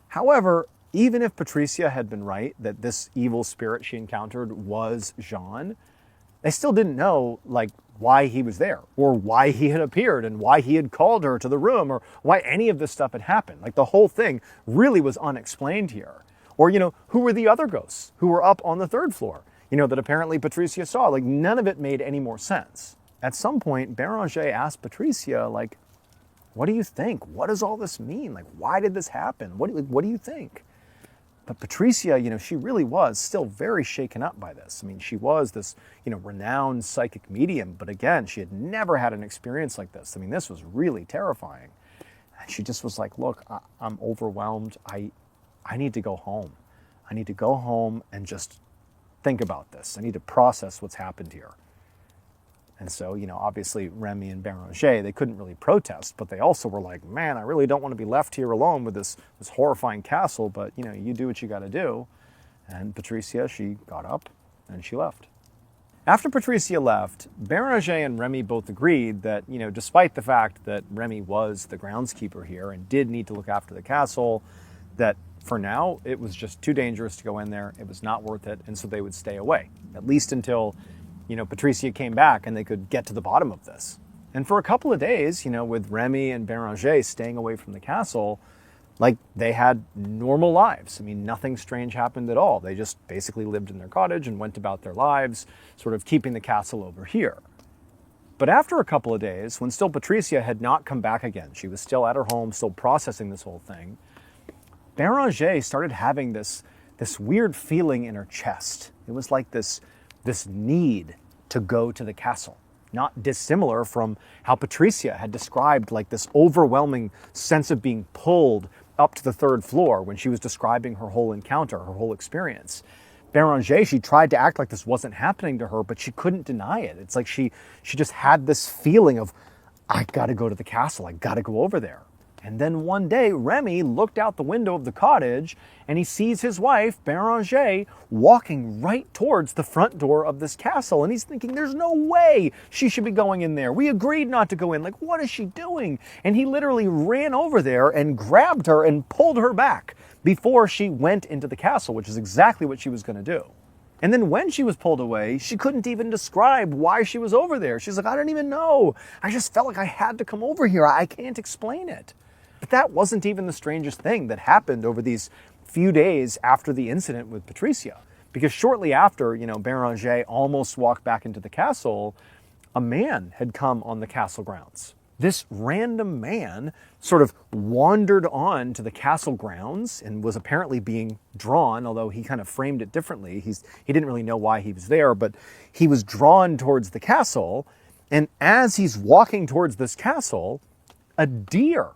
S2: However, even if Patricia had been right that this evil spirit she encountered was Jean, they still didn't know, why he was there, or why he had appeared, and why he had called her to the room, or why any of this stuff had happened. The whole thing really was unexplained here. Or, who were the other ghosts who were up on the third floor, that apparently Patricia saw? None of it made any more sense. At some point, Béranger asked Patricia, what do you think? What does all this mean? Why did this happen? What do you think? But Patricia, she really was still very shaken up by this. I mean, she was this, renowned psychic medium, but again, she had never had an experience like this. I mean, this was really terrifying. And she just was like, look, I'm overwhelmed. I need to go home. I need to go home and just think about this. I need to process what's happened here. And so, obviously Remy and Béranger, they couldn't really protest, but they also were like, man, I really don't want to be left here alone with this horrifying castle, but, you do what you got to do. And Patricia, she got up and she left. After Patricia left, Béranger and Remy both agreed that, despite the fact that Remy was the groundskeeper here and did need to look after the castle, that for now, it was just too dangerous to go in there. It was not worth it. And so they would stay away, at least until Patricia came back and they could get to the bottom of this. And for a couple of days, with Remy and Béranger staying away from the castle, they had normal lives. I mean, nothing strange happened at all. They just basically lived in their cottage and went about their lives, sort of keeping the castle over here. But after a couple of days, when still Patricia had not come back again, she was still at her home, still processing this whole thing, Béranger started having this weird feeling in her chest. It was like this need to go to the castle, not dissimilar from how Patricia had described this overwhelming sense of being pulled up to the third floor when she was describing her whole encounter, her whole experience. Béranger, she tried to act like this wasn't happening to her, but she couldn't deny it. It's like she just had this feeling of, I gotta go to the castle, I gotta go over there. And then one day, Remy looked out the window of the cottage and he sees his wife, Béranger, walking right towards the front door of this castle. And he's thinking, there's no way she should be going in there. We agreed not to go in. Like, what is she doing? And he literally ran over there and grabbed her and pulled her back before she went into the castle, which is exactly what she was going to do. And then when she was pulled away, she couldn't even describe why she was over there. She's like, I don't even know. I just felt like I had to come over here. I can't explain it. But that wasn't even the strangest thing that happened over these few days after the incident with Patricia. Because shortly after, Béranger almost walked back into the castle, a man had come on the castle grounds. This random man sort of wandered on to the castle grounds and was apparently being drawn, although he kind of framed it differently. He didn't really know why he was there, but he was drawn towards the castle. And as he's walking towards this castle, a deer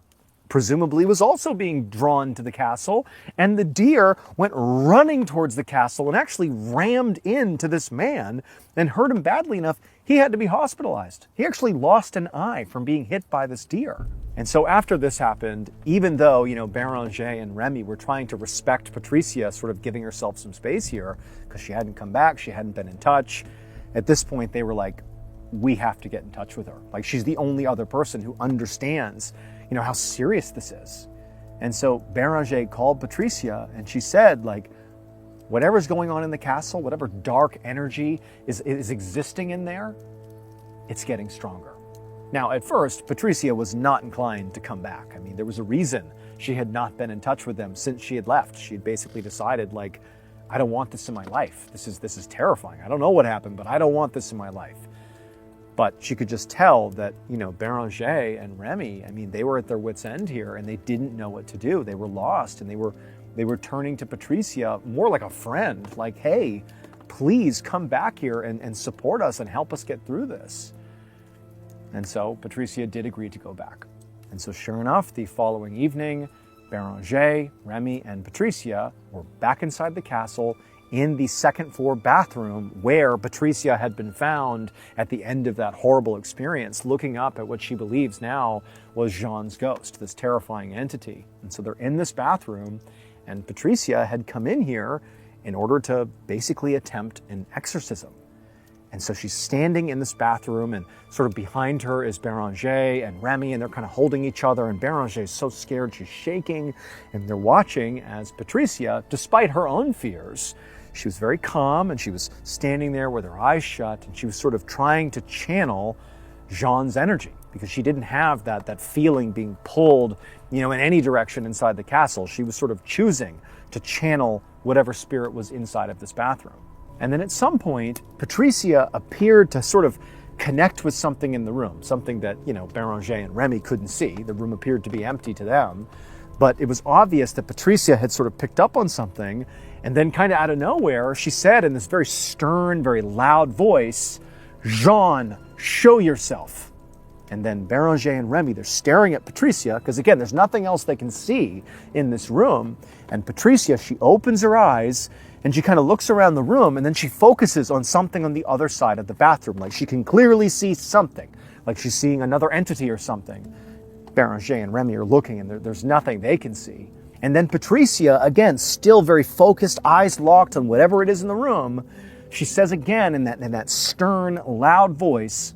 S2: presumably was also being drawn to the castle, and the deer went running towards the castle and actually rammed into this man and hurt him badly enough he had to be hospitalized. He actually lost an eye from being hit by this deer. And so after this happened, even though, Béranger and Remy were trying to respect Patricia, sort of giving herself some space here, because she hadn't come back, she hadn't been in touch, at this point they were like, we have to get in touch with her. Like, she's the only other person who understands how serious this is. And so Béranger called Patricia and she said, whatever's going on in the castle, whatever dark energy is existing in there, it's getting stronger. Now, at first, Patricia was not inclined to come back. I mean, there was a reason she had not been in touch with them since she had left. She had basically decided, I don't want this in my life. This is terrifying. I don't know what happened, but I don't want this in my life. But she could just tell that, Béranger and Remy, they were at their wits' end here and they didn't know what to do. They were lost and they were turning to Patricia more like a friend, like, hey, please come back here and support us and help us get through this. And so Patricia did agree to go back. And so sure enough, the following evening, Béranger, Remy, and Patricia were back inside the castle in the second floor bathroom where Patricia had been found at the end of that horrible experience, looking up at what she believes now was Jean's ghost, this terrifying entity. And so they're in this bathroom, and Patricia had come in here in order to basically attempt an exorcism. And so she's standing in this bathroom, and sort of behind her is Béranger and Remy, and they're kind of holding each other, and Béranger is so scared she's shaking, and they're watching as Patricia, despite her own fears, she was very calm, and she was standing there with her eyes shut, and she was sort of trying to channel Jean's energy, because she didn't have that feeling being pulled, in any direction inside the castle. She was sort of choosing to channel whatever spirit was inside of this bathroom. And then at some point, Patricia appeared to sort of connect with something in the room, something that, Béranger and Remy couldn't see. The room appeared to be empty to them, but it was obvious that Patricia had sort of picked up on something. And then kind of out of nowhere, she said in this very stern, very loud voice, "Jean, show yourself." And then Béranger and Remy, they're staring at Patricia, because again, there's nothing else they can see in this room. And Patricia, she opens her eyes and she kind of looks around the room, and then she focuses on something on the other side of the bathroom. Like, she can clearly see something, like she's seeing another entity or something. Béranger and Remy are looking, and there's nothing they can see. And then Patricia, again, still very focused, eyes locked on whatever it is in the room, she says again in that stern, loud voice,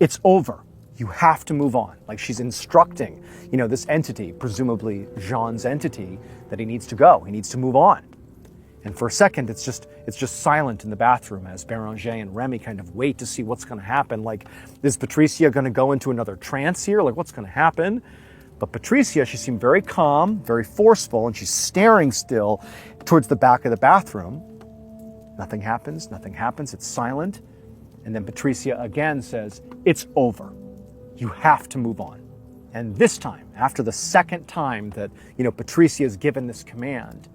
S2: "It's over. You have to move on." Like, she's instructing, this entity, presumably Jean's entity, that he needs to go. He needs to move on. And for a second, it's just silent in the bathroom as Béranger and Remy kind of wait to see what's going to happen. Like, is Patricia going to go into another trance here? Like, what's going to happen? But Patricia, she seemed very calm, very forceful, and she's staring still towards the back of the bathroom. Nothing happens, it's silent. And then Patricia again says, "It's over. You have to move on." And this time, after the second time that, Patricia is given this command,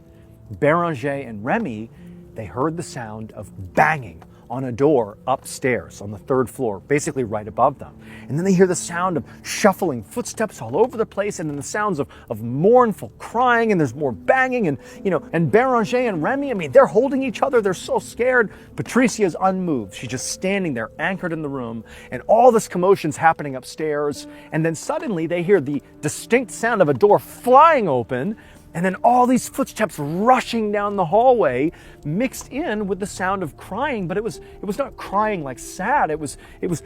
S2: Béranger and Remy, they heard the sound of banging on a door upstairs on the 3rd floor, basically right above them. And then they hear the sound of shuffling footsteps all over the place, and then the sounds of mournful crying, and there's more banging, and and Béranger and Remy, they're holding each other, they're so scared. Patricia's unmoved. She's just standing there, anchored in the room, and all this commotion's happening upstairs, and then suddenly they hear the distinct sound of a door flying open, and then all these footsteps rushing down the hallway, mixed in with the sound of crying, but it was not crying like sad, it was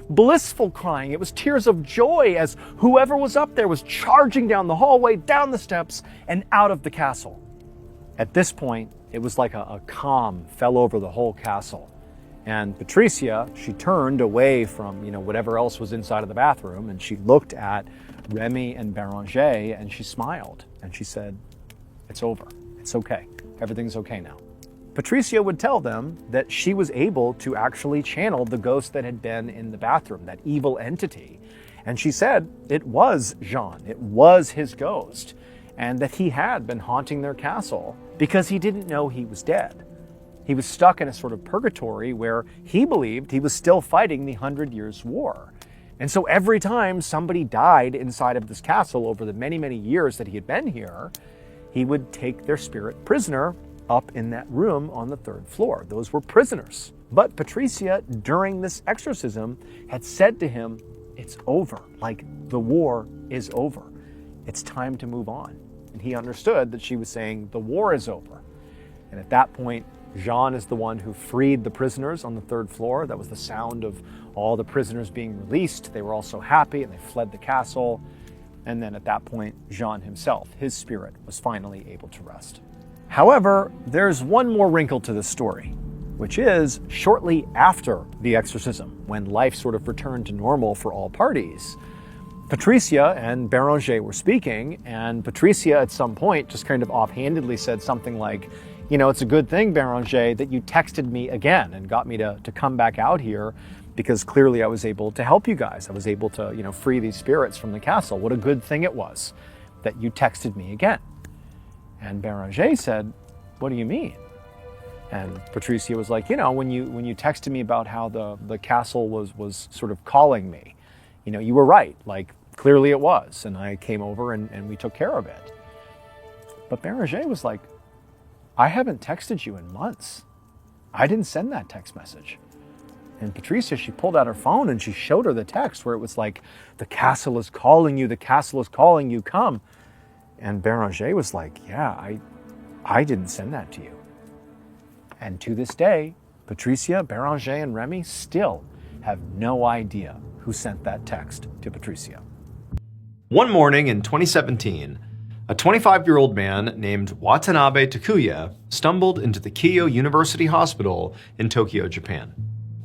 S2: blissful crying. It was tears of joy as whoever was up there was charging down the hallway, down the steps, and out of the castle. At this point, it was like a calm fell over the whole castle. And Patricia, she turned away from, whatever else was inside of the bathroom, and she looked at Remy and Béranger, and she smiled, and she said, "It's over. It's okay. Everything's okay now." Patricia would tell them that she was able to actually channel the ghost that had been in the bathroom, that evil entity. And she said it was Jean. It was his ghost. And that he had been haunting their castle because he didn't know he was dead. He was stuck in a sort of purgatory where he believed he was still fighting the 100 Years' War. And so every time somebody died inside of this castle over the many, many years that he had been here, he would take their spirit prisoner up in that room on the 3rd floor. Those were prisoners. But Patricia, during this exorcism, had said to him, "It's over. Like, the war is over. It's time to move on." And he understood that she was saying, the war is over. And at that point, Jean is the one who freed the prisoners on the 3rd floor. That was the sound of all the prisoners being released. They were all so happy, and they fled the castle. And then at that point, Jean himself, his spirit, was finally able to rest. However, there's one more wrinkle to this story, which is shortly after the exorcism, when life sort of returned to normal for all parties, Patricia and Béranger were speaking, and Patricia at some point just kind of offhandedly said something like, "It's a good thing, Béranger, that you texted me again and got me to come back out here, because clearly I was able to help you guys. I was able to, free these spirits from the castle. What a good thing it was that you texted me again." And Béranger said, "What do you mean?" And Patricia was like, when you texted me about how the castle was sort of calling me, you were right. Like, clearly it was. And I came over and we took care of it. But Béranger was like, "I haven't texted you in months. I didn't send that text message." And Patricia, she pulled out her phone and she showed her the text where it was like, "The castle is calling you. The castle is calling you. Come." And Béranger was like, "Yeah, I didn't send that to you." And to this day, Patricia, Béranger, and Remy still have no idea who sent that text to Patricia.
S1: One morning in 2017, a 25-year-old man named Watanabe Takuya stumbled into the Keio University Hospital in Tokyo, Japan.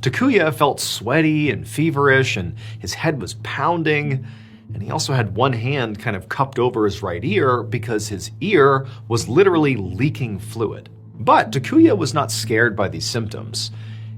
S1: Takuya felt sweaty and feverish, and his head was pounding, and he also had one hand kind of cupped over his right ear because his ear was literally leaking fluid. But Takuya was not scared by these symptoms.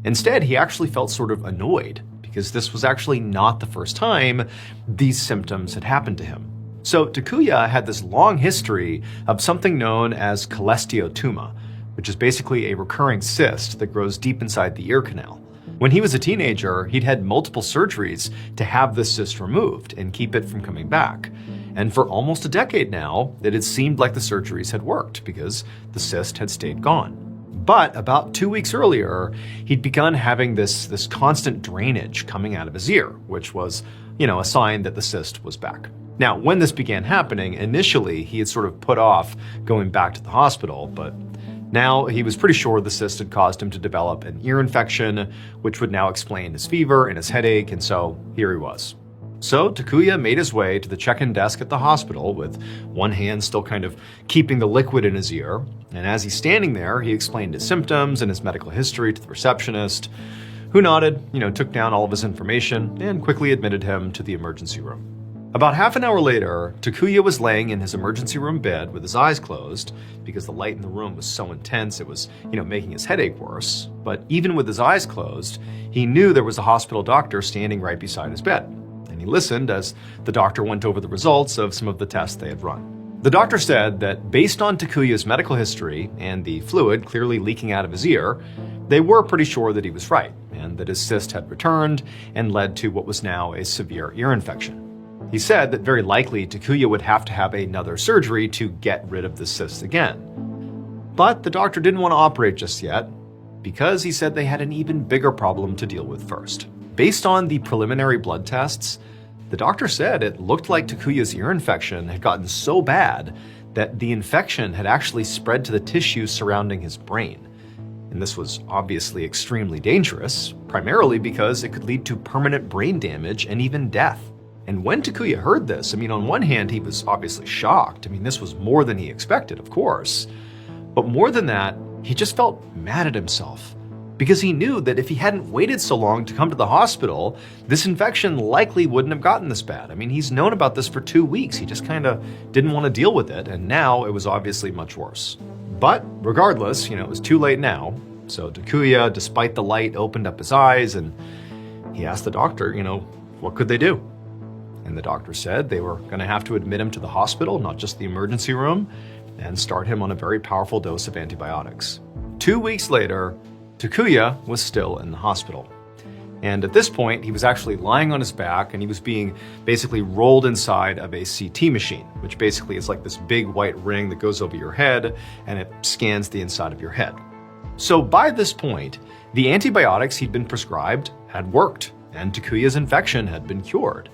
S1: Instead, he actually felt sort of annoyed because this was actually not the first time these symptoms had happened to him. So Takuya had this long history of something known as cholesteatoma, which is basically a recurring cyst that grows deep inside the ear canal. When he was a teenager, he'd had multiple surgeries to have this cyst removed and keep it from coming back. And for almost a decade now, it had seemed like the surgeries had worked because the cyst had stayed gone. But about 2 weeks earlier, he'd begun having this constant drainage coming out of his ear, which was, a sign that the cyst was back. Now, when this began happening, initially he had sort of put off going back to the hospital, but now he was pretty sure the cyst had caused him to develop an ear infection, which would now explain his fever and his headache, and so here he was. So Takuya made his way to the check-in desk at the hospital with one hand still kind of keeping the liquid in his ear. And as he's standing there, he explained his symptoms and his medical history to the receptionist, who nodded, took down all of his information and quickly admitted him to the emergency room. About half an hour later, Takuya was laying in his emergency room bed with his eyes closed because the light in the room was so intense it was, making his headache worse. But even with his eyes closed, he knew there was a hospital doctor standing right beside his bed. And he listened as the doctor went over the results of some of the tests they had run. The doctor said that based on Takuya's medical history and the fluid clearly leaking out of his ear, they were pretty sure that he was right, and that his cyst had returned and led to what was now a severe ear infection. He said that very likely Takuya would have to have another surgery to get rid of the cyst again. But the doctor didn't want to operate just yet, because he said they had an even bigger problem to deal with first. Based on the preliminary blood tests, the doctor said it looked like Takuya's ear infection had gotten so bad that the infection had actually spread to the tissue surrounding his brain. And this was obviously extremely dangerous, primarily because it could lead to permanent brain damage and even death. And when Takuya heard this, on one hand, he was obviously shocked. This was more than he expected, of course. But more than that, he just felt mad at himself, because he knew that if he hadn't waited so long to come to the hospital, this infection likely wouldn't have gotten this bad. He's known about this for 2 weeks. He just kind of didn't want to deal with it, and now it was obviously much worse. But regardless, it was too late now. So Takuya, despite the light, opened up his eyes and he asked the doctor, what could they do? And the doctor said they were going to have to admit him to the hospital, not just the emergency room, and start him on a very powerful dose of antibiotics. 2 weeks later, Takuya was still in the hospital. And at this point, he was actually lying on his back and he was being basically rolled inside of a CT machine, which basically is like this big white ring that goes over your head and it scans the inside of your head. So by this point, the antibiotics he'd been prescribed had worked and Takuya's infection had been cured.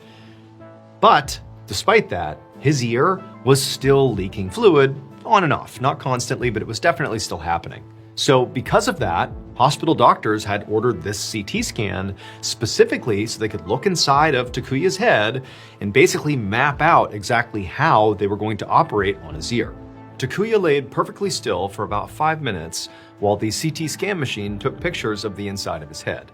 S1: But despite that, his ear was still leaking fluid on and off, not constantly, but it was definitely still happening. So because of that, hospital doctors had ordered this CT scan specifically so they could look inside of Takuya's head and basically map out exactly how they were going to operate on his ear. Takuya laid perfectly still for about 5 minutes while the CT scan machine took pictures of the inside of his head.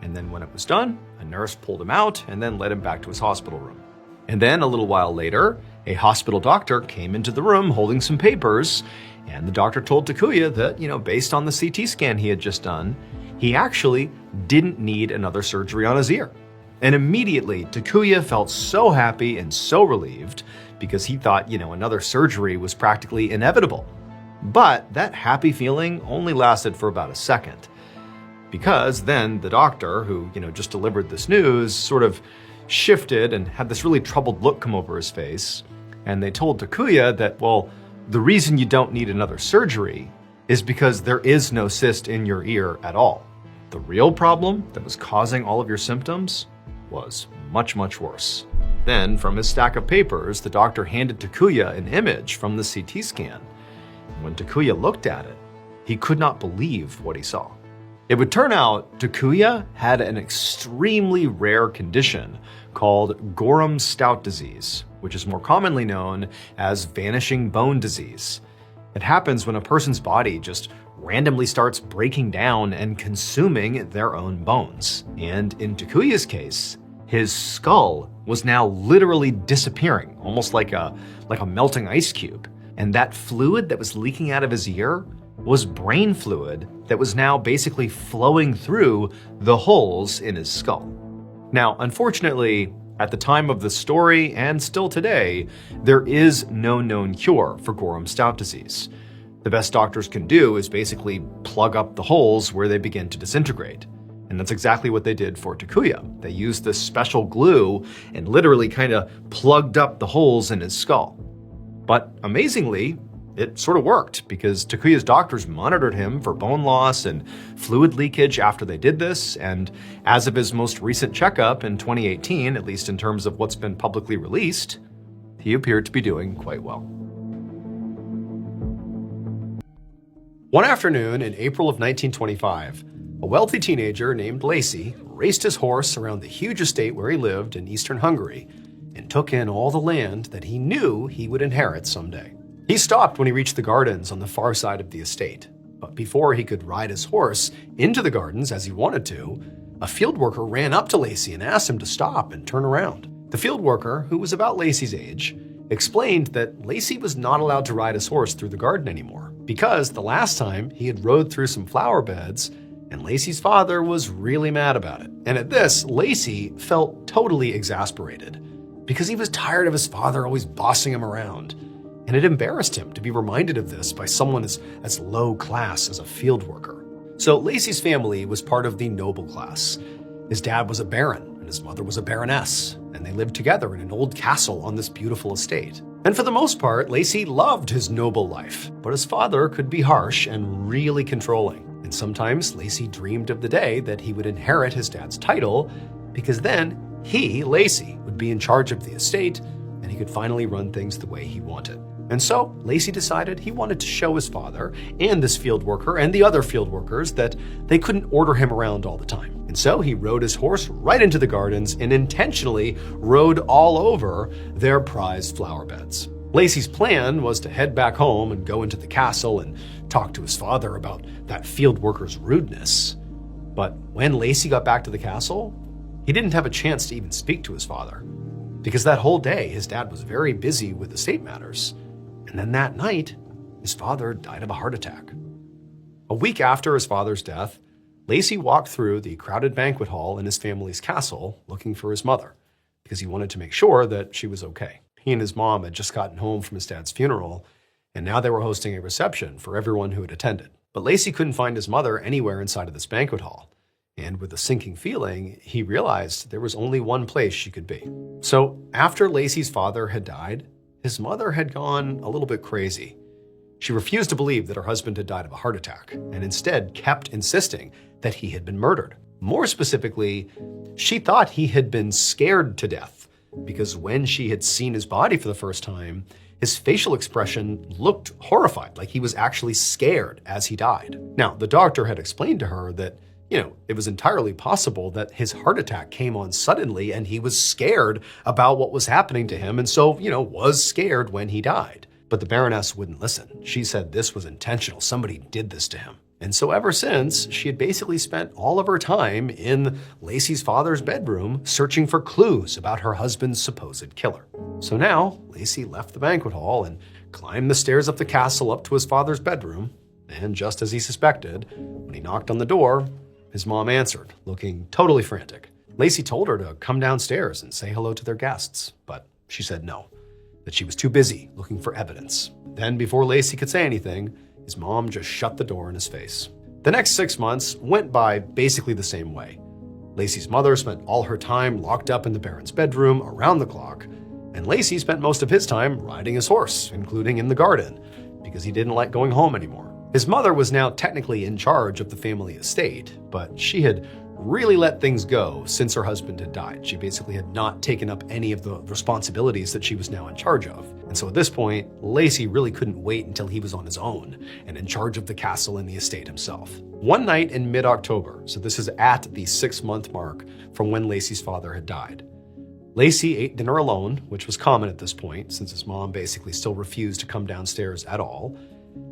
S1: And then when it was done, a nurse pulled him out and then led him back to his hospital room. And then a little while later, a hospital doctor came into the room holding some papers, and the doctor told Takuya that, based on the CT scan he had just done, he actually didn't need another surgery on his ear. And immediately, Takuya felt so happy and so relieved because he thought, another surgery was practically inevitable. But that happy feeling only lasted for about a second, because then the doctor, who, just delivered this news, sort of shifted and had this really troubled look come over his face. And they told Takuya that, well, the reason you don't need another surgery is because there is no cyst in your ear at all. The real problem that was causing all of your symptoms was much, much worse. Then, from his stack of papers, the doctor handed Takuya an image from the CT scan. And when Takuya looked at it, he could not believe what he saw. It would turn out Takuya had an extremely rare condition called Gorham-Stout disease, which is more commonly known as vanishing bone disease. It happens when a person's body just randomly starts breaking down and consuming their own bones. And in Takuya's case, his skull was now literally disappearing, almost like a melting ice cube. And that fluid that was leaking out of his ear was brain fluid that was now basically flowing through the holes in his skull. Now, unfortunately, at the time of the story and still today, there is no known cure for Gorham-Stout disease. The best doctors can do is basically plug up the holes where they begin to disintegrate. And that's exactly what they did for Takuya. They used this special glue and literally kind of plugged up the holes in his skull. But amazingly, it sort of worked, because Takuya's doctors monitored him for bone loss and fluid leakage after they did this, and as of his most recent checkup in 2018, at least in terms of what's been publicly released, he appeared to be doing quite well. One afternoon in April of 1925, a wealthy teenager named Lacey raced his horse around the huge estate where he lived in eastern Hungary and took in all the land that he knew he would inherit someday. He stopped when he reached the gardens on the far side of the estate, but before he could ride his horse into the gardens as he wanted to, a field worker ran up to Lacey and asked him to stop and turn around. The field worker, who was about Lacey's age, explained that Lacey was not allowed to ride his horse through the garden anymore, because the last time he had rode through some flower beds and Lacey's father was really mad about it. And at this, Lacey felt totally exasperated because he was tired of his father always bossing him around. and it embarrassed him to be reminded of this by someone as low class as a field worker. So Lacey's family was part of the noble class. His dad was a baron, and his mother was a baroness, and they lived together in an old castle on this beautiful estate. And for the most part, Lacey loved his noble life, but his father could be harsh and really controlling. And sometimes Lacey dreamed of the day that he would inherit his dad's title, because then he, Lacey, would be in charge of the estate, and he could finally run things the way he wanted. And so Lacey decided he wanted to show his father and this field worker and the other field workers that they couldn't order him around all the time. And so he rode his horse right into the gardens and intentionally rode all over their prized flower beds. Lacey's plan was to head back home and go into the castle and talk to his father about that field worker's rudeness. But when Lacey got back to the castle, he didn't have a chance to even speak to his father, because that whole day his dad was very busy with estate matters. And then that night, his father died of a heart attack. A week after his father's death, Lacey walked through the crowded banquet hall in his family's castle looking for his mother, because he wanted to make sure that she was okay. He and his mom had just gotten home from his dad's funeral, and now they were hosting a reception for everyone who had attended. But Lacey couldn't find his mother anywhere inside of this banquet hall. And with a sinking feeling, he realized there was only one place she could be. So after Lacey's father had died, his mother had gone a little bit crazy. She refused to believe that her husband had died of a heart attack, and instead kept insisting that he had been murdered. More specifically, she thought he had been scared to death, because when she had seen his body for the first time, his facial expression looked horrified, like he was actually scared as he died. Now, the doctor had explained to her that it was entirely possible that his heart attack came on suddenly and he was scared about what was happening to him, and so, was scared when he died. But the Baroness wouldn't listen. She said this was intentional. Somebody did this to him. And so ever since, she had basically spent all of her time in Lacey's father's bedroom searching for clues about her husband's supposed killer. So now, Lacey left the banquet hall and climbed the stairs up the castle up to his father's bedroom. And just as he suspected, when he knocked on the door, his mom answered, looking totally frantic. Lacey told her to come downstairs and say hello to their guests, but she said no, that she was too busy looking for evidence. Then, before Lacey could say anything, his mom just shut the door in his face. The next 6 months went by basically the same way. Lacey's mother spent all her time locked up in the Baron's bedroom around the clock, and Lacey spent most of his time riding his horse, including in the garden, because he didn't like going home anymore. His mother was now technically in charge of the family estate, but she had really let things go since her husband had died. She basically had not taken up any of the responsibilities that she was now in charge of. And so at this point, Lacey really couldn't wait until he was on his own and in charge of the castle and the estate himself. One night in mid-October, so this is at the 6-month mark from when Lacey's father had died, Lacey ate dinner alone, which was common at this point since his mom basically still refused to come downstairs at all.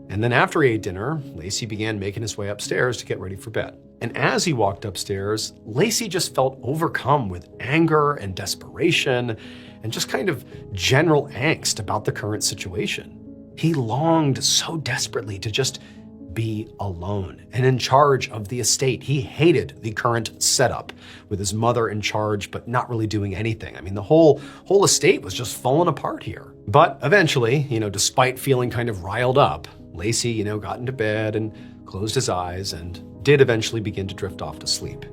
S1: And then after he ate dinner, Lacey began making his way upstairs to get ready for bed. And as he walked upstairs, Lacey just felt overcome with anger and desperation and just kind of general angst about the current situation. He longed so desperately to just be alone and in charge of the estate. He hated the current setup with his mother in charge, but not really doing anything. I mean, the whole estate was just falling apart here. But eventually, despite feeling kind of riled up, Lacey, got into bed and closed his eyes and did eventually begin to drift off to sleep.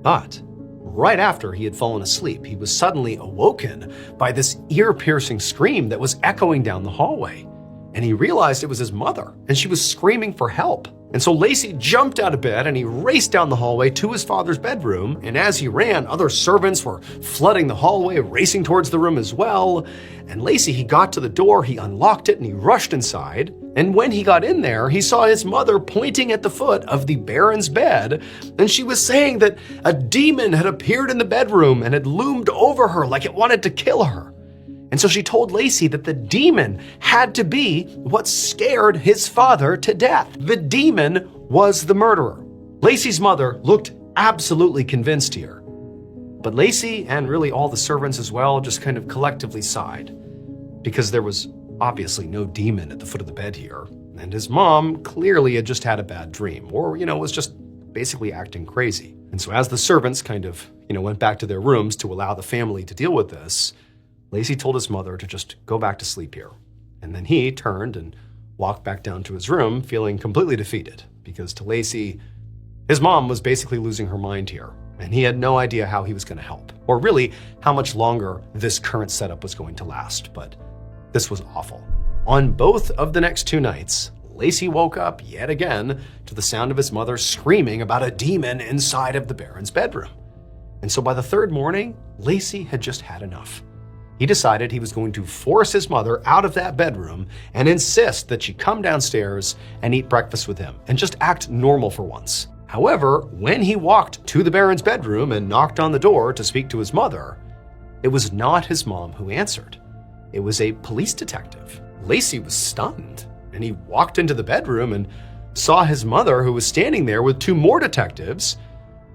S1: But right after he had fallen asleep, he was suddenly awoken by this ear-piercing scream that was echoing down the hallway. And he realized it was his mother, and she was screaming for help. And so Lacey jumped out of bed and he raced down the hallway to his father's bedroom. And as he ran, other servants were flooding the hallway, racing towards the room as well. And Lacey, he got to the door, he unlocked it, and he rushed inside. And when he got in there, he saw his mother pointing at the foot of the Baron's bed. And she was saying that a demon had appeared in the bedroom and had loomed over her like it wanted to kill her. And so she told Lacey that the demon had to be what scared his father to death. The demon was the murderer. Lacey's mother looked absolutely convinced here. But Lacey, and really all the servants as well, just kind of collectively sighed, because there was obviously no demon at the foot of the bed here. And his mom clearly had just had a bad dream, or, was just basically acting crazy. And so as the servants kind of, went back to their rooms to allow the family to deal with this, Lacey told his mother to just go back to sleep here And then he turned and walked back down to his room, feeling completely defeated, because to Lacey, his mom was basically losing her mind here, and he had no idea how he was going to help, or really how much longer this current setup was going to last. But this was awful. On both of the next 2 nights, Lacey woke up yet again to the sound of his mother screaming about a demon inside of the Baron's bedroom. And so by the 3rd morning, Lacey had just had enough. He decided he was going to force his mother out of that bedroom and insist that she come downstairs and eat breakfast with him and just act normal for once. However, when he walked to the Baron's bedroom and knocked on the door to speak to his mother, it was not his mom who answered. It was a police detective. Lacey was stunned, and he walked into the bedroom and saw his mother, who was standing there with 2 more detectives.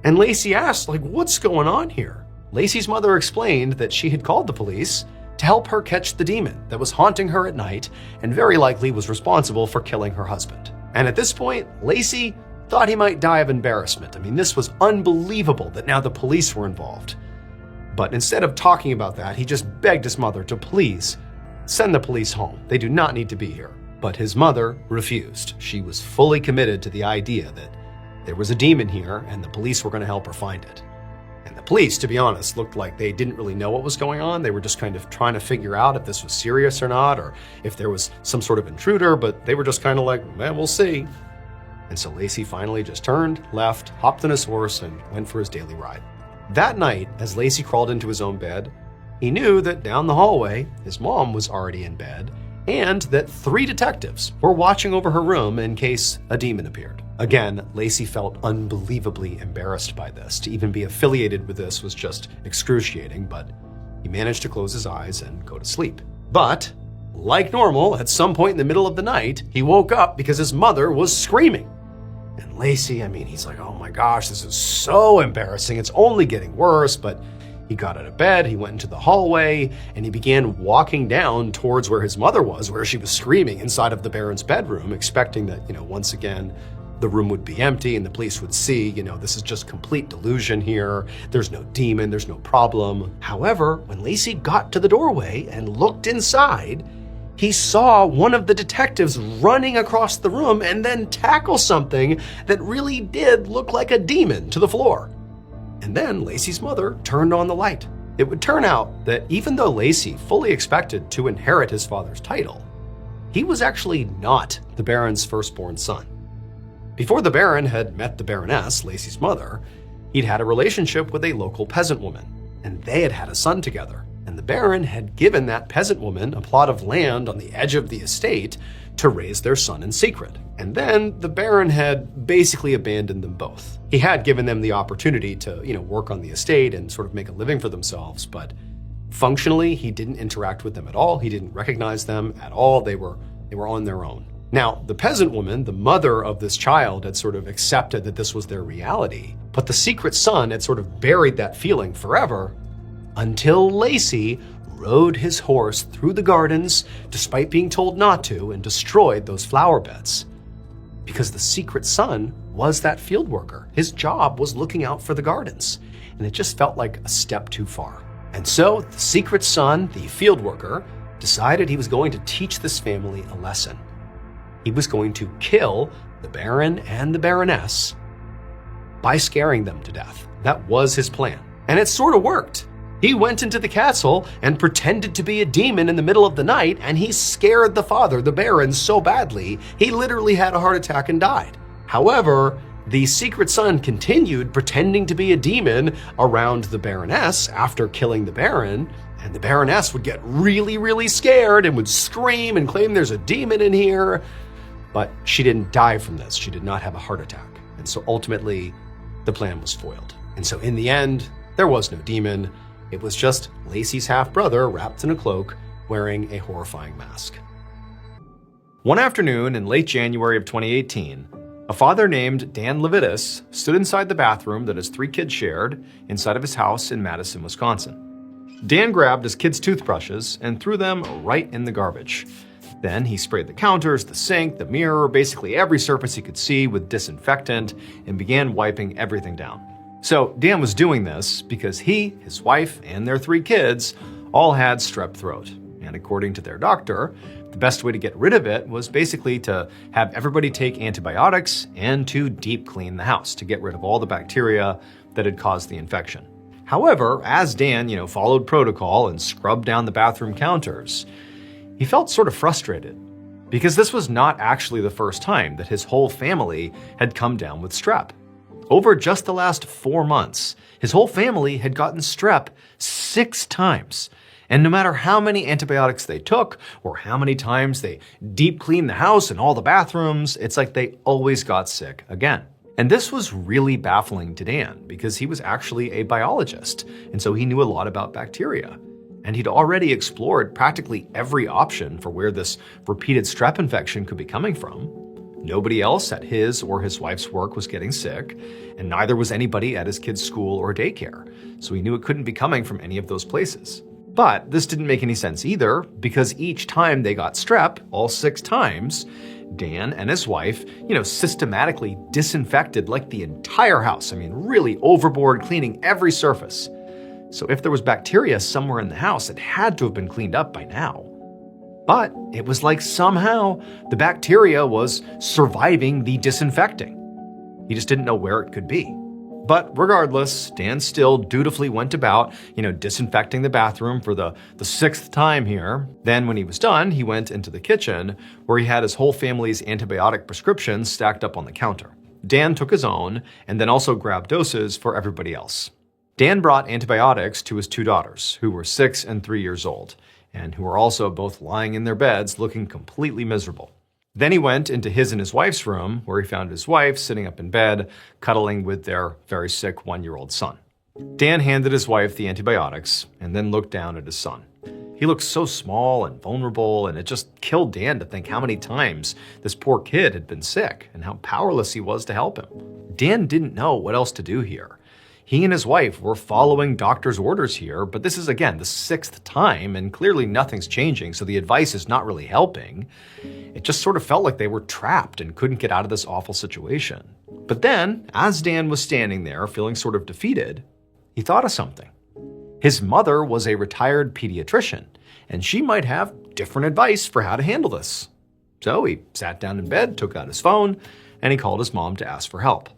S1: And Lacey asked, what's going on here? Lacey's mother explained that she had called the police to help her catch the demon that was haunting her at night and very likely was responsible for killing her husband. And at this point, Lacey thought he might die of embarrassment. I mean, this was unbelievable that now the police were involved. But instead of talking about that, he just begged his mother to please send the police home. They do not need to be here. But his mother refused. She was fully committed to the idea that there was a demon here and the police were going to help her find it. And the police, to be honest, looked like they didn't really know what was going on. They were just kind of trying to figure out if this was serious or not, or if there was some sort of intruder, but they were just kind of like, we'll see. And so Lacey finally just turned, left, hopped on his horse, and went for his daily ride. That night, as Lacey crawled into his own bed, he knew that down the hallway, his mom was already in bed, and that 3 detectives were watching over her room in case a demon appeared. Again, Lacey felt unbelievably embarrassed by this. To even be affiliated with this was just excruciating, but he managed to close his eyes and go to sleep. But, like normal, at some point in the middle of the night, he woke up because his mother was screaming. And Lacey, he's like, oh my gosh, this is so embarrassing. It's only getting worse. But he got out of bed, he went into the hallway, and he began walking down towards where his mother was, where she was screaming inside of the Baron's bedroom, expecting that, once again, the room would be empty and the police would see, this is just complete delusion here. There's no demon, there's no problem. However, when Lacey got to the doorway and looked inside, he saw one of the detectives running across the room and then tackle something that really did look like a demon to the floor. And then Lacey's mother turned on the light. It would turn out that even though Lacey fully expected to inherit his father's title, he was actually not the Baron's firstborn son. Before the Baron had met the Baroness, Lacey's mother, he'd had a relationship with a local peasant woman, and they had had a son together. And the Baron had given that peasant woman a plot of land on the edge of the estate to raise their son in secret. And then the Baron had basically abandoned them both. He had given them the opportunity to, work on the estate and sort of make a living for themselves, but functionally, he didn't interact with them at all. He didn't recognize them at all. They were on their own. Now, the peasant woman, the mother of this child, had sort of accepted that this was their reality, but the secret son had sort of buried that feeling forever until Lacey rode his horse through the gardens despite being told not to and destroyed those flower beds. Because the secret son was that field worker. His job was looking out for the gardens, and it just felt like a step too far. And so the secret son, the field worker, decided he was going to teach this family a lesson. He was going to kill the Baron and the Baroness by scaring them to death. That was his plan. And it sort of worked. He went into the castle and pretended to be a demon in the middle of the night, and he scared the father, the Baron, so badly, he literally had a heart attack and died. However, the secret son continued pretending to be a demon around the Baroness after killing the Baron, and the Baroness would get really, really scared and would scream and claim there's a demon in here. But she didn't die from this. She did not have a heart attack. And so ultimately, the plan was foiled. And so in the end, there was no demon. It was just Lacey's half-brother wrapped in a cloak, wearing a horrifying mask. One afternoon in late January of 2018, a father named Dan Levitas stood inside the bathroom that his 3 kids shared inside of his house in Madison, Wisconsin. Dan grabbed his kids' toothbrushes and threw them right in the garbage. Then he sprayed the counters, the sink, the mirror, basically every surface he could see with disinfectant, and began wiping everything down. So Dan was doing this because he, his wife, and their 3 kids all had strep throat. And according to their doctor, the best way to get rid of it was basically to have everybody take antibiotics and to deep clean the house to get rid of all the bacteria that had caused the infection. However, as Dan, followed protocol and scrubbed down the bathroom counters, he felt sort of frustrated because this was not actually the first time that his whole family had come down with strep. Over just the last 4 months, his whole family had gotten strep 6 times. And no matter how many antibiotics they took or how many times they deep cleaned the house and all the bathrooms, it's like they always got sick again. And this was really baffling to Dan because he was actually a biologist, and so he knew a lot about bacteria. And he'd already explored practically every option for where this repeated strep infection could be coming from. Nobody else at his or his wife's work was getting sick, and neither was anybody at his kid's school or daycare, so he knew it couldn't be coming from any of those places. But this didn't make any sense either, because each time they got strep, all 6 times, Dan and his wife, systematically disinfected like the entire house. I mean, really overboard, cleaning every surface. So if there was bacteria somewhere in the house, it had to have been cleaned up by now. But it was like somehow the bacteria was surviving the disinfecting. He just didn't know where it could be. But regardless, Dan still dutifully went about, disinfecting the bathroom for the 6th time here. Then when he was done, he went into the kitchen where he had his whole family's antibiotic prescriptions stacked up on the counter. Dan took his own and then also grabbed doses for everybody else. Dan brought antibiotics to his 2 daughters, who were 6 and 3 years old, and who were also both lying in their beds looking completely miserable. Then he went into his and his wife's room, where he found his wife sitting up in bed, cuddling with their very sick 1-year-old son. Dan handed his wife the antibiotics and then looked down at his son. He looked so small and vulnerable, and it just killed Dan to think how many times this poor kid had been sick and how powerless he was to help him. Dan didn't know what else to do here. He and his wife were following doctor's orders here, but this is, again, the 6th time, and clearly nothing's changing, so the advice is not really helping. It just sort of felt like they were trapped and couldn't get out of this awful situation. But then, as Dan was standing there, feeling sort of defeated, he thought of something. His mother was a retired pediatrician, and she might have different advice for how to handle this. So he sat down in bed, took out his phone, and he called his mom to ask for help.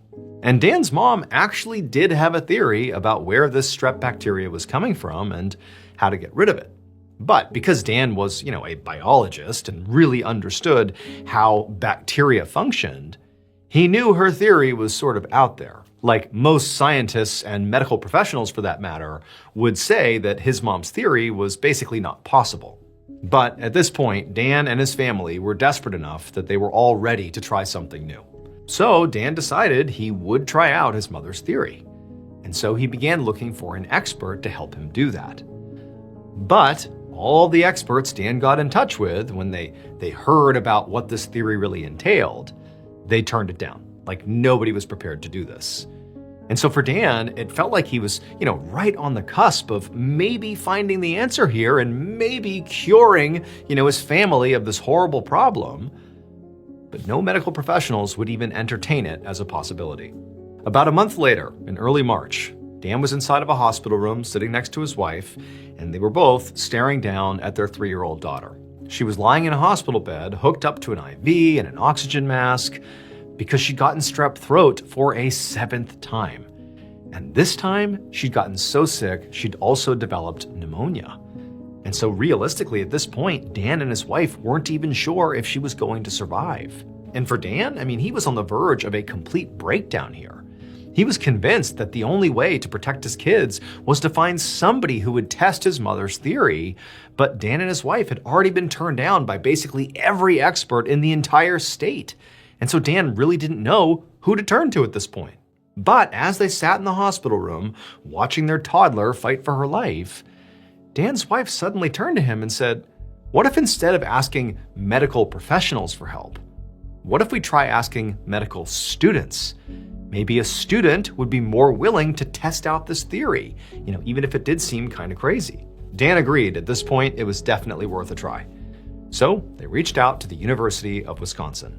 S1: And Dan's mom actually did have a theory about where this strep bacteria was coming from and how to get rid of it. But because Dan was, a biologist and really understood how bacteria functioned, he knew her theory was sort of out there. Like most scientists and medical professionals for that matter would say that his mom's theory was basically not possible. But at this point, Dan and his family were desperate enough that they were all ready to try something new. So Dan decided he would try out his mother's theory. And so he began looking for an expert to help him do that. But all the experts Dan got in touch with, when they heard about what this theory really entailed, they turned it down. Like nobody was prepared to do this. And so for Dan, it felt like he was, right on the cusp of maybe finding the answer here and maybe curing, his family of this horrible problem. But no medical professionals would even entertain it as a possibility. About a month later, in early March, Dan was inside of a hospital room sitting next to his wife, and they were both staring down at their 3-year-old daughter. She was lying in a hospital bed, hooked up to an IV and an oxygen mask, because she'd gotten strep throat for a 7th time. And this time, she'd gotten so sick, she'd also developed pneumonia. And so realistically, at this point, Dan and his wife weren't even sure if she was going to survive. And for Dan, he was on the verge of a complete breakdown here. He was convinced that the only way to protect his kids was to find somebody who would test his mother's theory, but Dan and his wife had already been turned down by basically every expert in the entire state. And so Dan really didn't know who to turn to at this point. But as they sat in the hospital room, watching their toddler fight for her life, Dan's wife suddenly turned to him and said, "What if instead of asking medical professionals for help, what if we try asking medical students? Maybe a student would be more willing to test out this theory, even if it did seem kind of crazy." Dan agreed. At this point, it was definitely worth a try. So they reached out to the University of Wisconsin.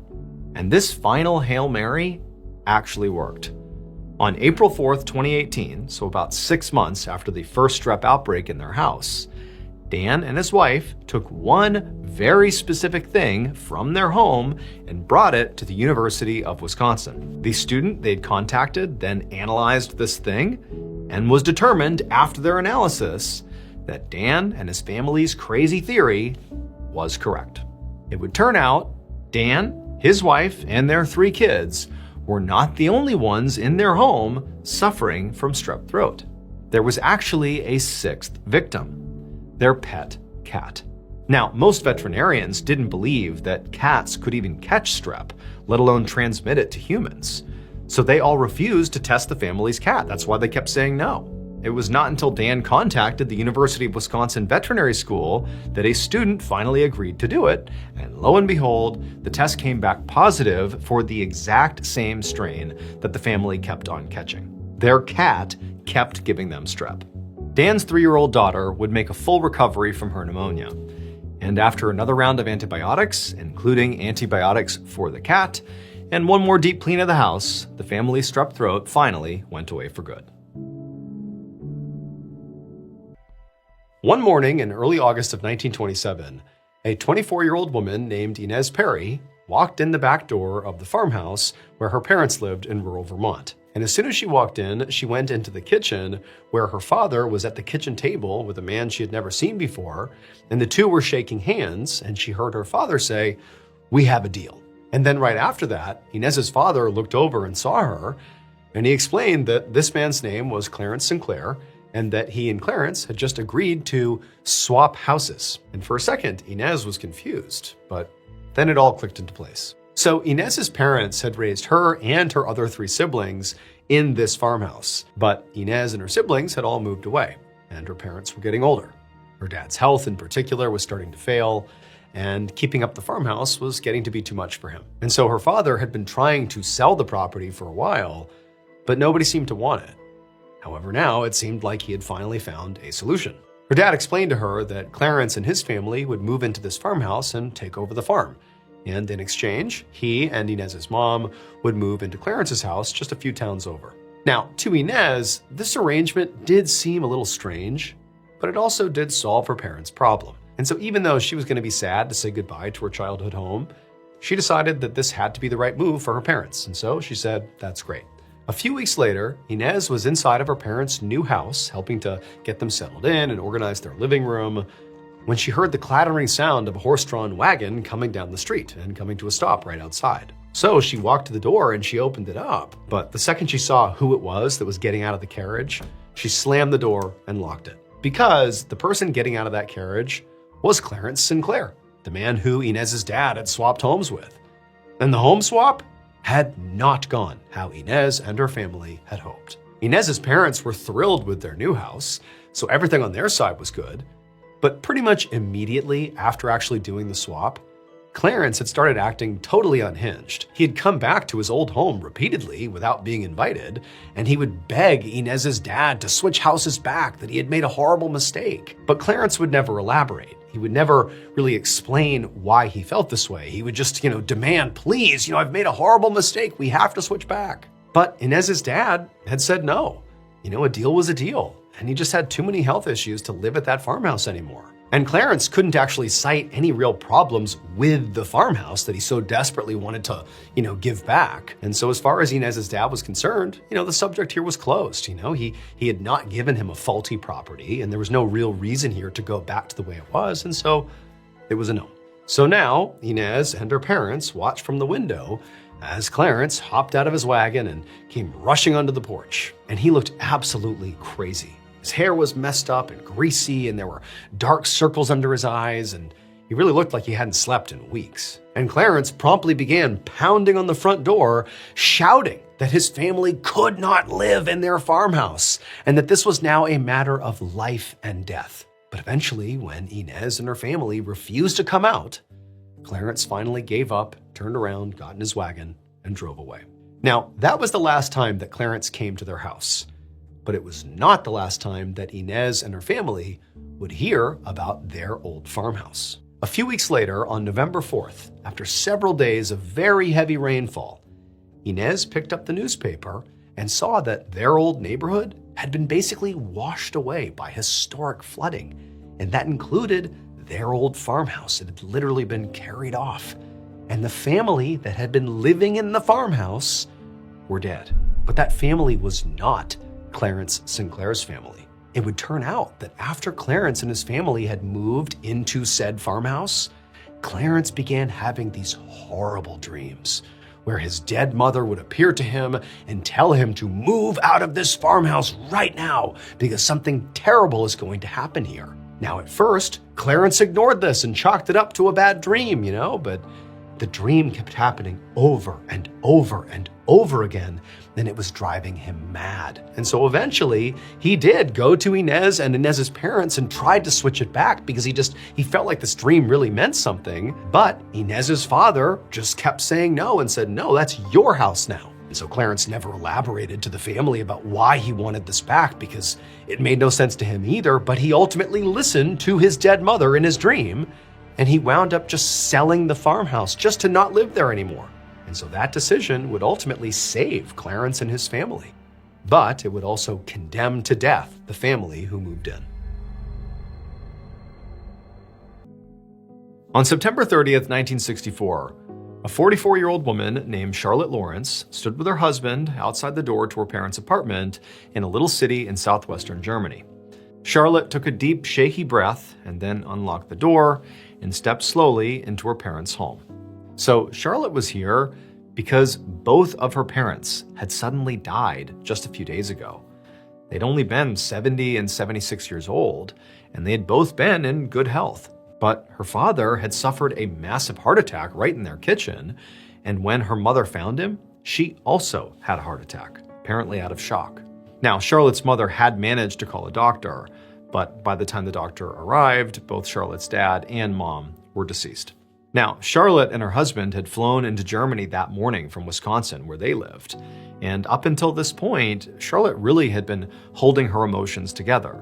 S1: And this final Hail Mary actually worked. On April 4th, 2018, so about 6 months after the first strep outbreak in their house, Dan and his wife took one very specific thing from their home and brought it to the University of Wisconsin. The student they'd contacted then analyzed this thing and was determined after their analysis that Dan and his family's crazy theory was correct. It would turn out Dan, his wife, and their 3 kids were not the only ones in their home suffering from strep throat. There was actually a 6th victim, their pet cat. Now, most veterinarians didn't believe that cats could even catch strep, let alone transmit it to humans. So they all refused to test the family's cat. That's why they kept saying no. It was not until Dan contacted the University of Wisconsin Veterinary School that a student finally agreed to do it, and lo and behold, the test came back positive for the exact same strain that the family kept on catching. Their cat kept giving them strep. Dan's 3-year-old daughter would make a full recovery from her pneumonia. And after another round of antibiotics, including antibiotics for the cat, and one more deep clean of the house, the family's strep throat finally went away for good. One morning in early August of 1927, a 24-year-old woman named Inez Perry walked in the back door of the farmhouse where her parents lived in rural Vermont. And as soon as she walked in, she went into the kitchen where her father was at the kitchen table with a man she had never seen before, and the two were shaking hands, and she heard her father say, "We have a deal." And then right after that, Inez's father looked over and saw her, and he explained that this man's name was Clarence Sinclair, and that he and Clarence had just agreed to swap houses. And for a second, Inez was confused, but then it all clicked into place. So Inez's parents had raised her and her other 3 siblings in this farmhouse, but Inez and her siblings had all moved away, and her parents were getting older. Her dad's health in particular was starting to fail, and keeping up the farmhouse was getting to be too much for him. And so her father had been trying to sell the property for a while, but nobody seemed to want it. However, now it seemed like he had finally found a solution. Her dad explained to her that Clarence and his family would move into this farmhouse and take over the farm. And in exchange, he and Inez's mom would move into Clarence's house just a few towns over. Now, to Inez, this arrangement did seem a little strange, but it also did solve her parents' problem. And so even though she was going to be sad to say goodbye to her childhood home, she decided that this had to be the right move for her parents. And so she said, "That's great." A few weeks later, Inez was inside of her parents' new house, helping to get them settled in and organize their living room, when she heard the clattering sound of a horse-drawn wagon coming down the street and coming to a stop right outside. So she walked to the door and she opened it up, but the second she saw who it was that was getting out of the carriage, she slammed the door and locked it. Because the person getting out of that carriage was Clarence Sinclair, the man who Inez's dad had swapped homes with. And the home swap had not gone how Inez and her family had hoped. Inez's parents were thrilled with their new house, so everything on their side was good. But pretty much immediately after actually doing the swap, Clarence had started acting totally unhinged. He had come back to his old home repeatedly without being invited, and he would beg Inez's dad to switch houses back, that he had made a horrible mistake. But Clarence would never elaborate. He would never really explain why he felt this way. He would just, demand, "Please, I've made a horrible mistake. We have to switch back." But Inez's dad had said no. A deal was a deal, and he just had too many health issues to live at that farmhouse anymore. And Clarence couldn't actually cite any real problems with the farmhouse that he so desperately wanted to, give back. And so as far as Inez's dad was concerned, the subject here was closed. He had not given him a faulty property, and there was no real reason here to go back to the way it was. And so it was a no. So now Inez and her parents watched from the window as Clarence hopped out of his wagon and came rushing onto the porch. And he looked absolutely crazy. His hair was messed up and greasy, and there were dark circles under his eyes, and he really looked like he hadn't slept in weeks. And Clarence promptly began pounding on the front door, shouting that his family could not live in their farmhouse, and that this was now a matter of life and death. But eventually, when Inez and her family refused to come out, Clarence finally gave up, turned around, got in his wagon, and drove away. Now, that was the last time that Clarence came to their house. But it was not the last time that Inez and her family would hear about their old farmhouse. A few weeks later, on November 4th, after several days of very heavy rainfall, Inez picked up the newspaper and saw that their old neighborhood had been basically washed away by historic flooding, and that included their old farmhouse. It had literally been carried off, and the family that had been living in the farmhouse were dead. But that family was not Clarence Sinclair's family. It would turn out that after Clarence and his family had moved into said farmhouse, Clarence began having these horrible dreams where his dead mother would appear to him and tell him to move out of this farmhouse right now because something terrible is going to happen here. Now, at first, Clarence ignored this and chalked it up to a bad dream, but the dream kept happening over and over and over again, and it was driving him mad. And so eventually, he did go to Inez and Inez's parents and tried to switch it back because he felt like this dream really meant something. But Inez's father just kept saying no and said, no, that's your house now. And so Clarence never elaborated to the family about why he wanted this back because it made no sense to him either, but he ultimately listened to his dead mother in his dream, and he wound up just selling the farmhouse just to not live there anymore. And so that decision would ultimately save Clarence and his family. But it would also condemn to death the family who moved in. On September 30th, 1964, a 44-year-old woman named Charlotte Lawrence stood with her husband outside the door to her parents' apartment in a little city in southwestern Germany. Charlotte took a deep, shaky breath and then unlocked the door and stepped slowly into her parents' home. So Charlotte was here because both of her parents had suddenly died just a few days ago. They'd only been 70 and 76 years old, and they had both been in good health. But her father had suffered a massive heart attack right in their kitchen, and when her mother found him, she also had a heart attack, apparently out of shock. Now, Charlotte's mother had managed to call a doctor, but by the time the doctor arrived, both Charlotte's dad and mom were deceased. Now, Charlotte and her husband had flown into Germany that morning from Wisconsin, where they lived. And up until this point, Charlotte really had been holding her emotions together.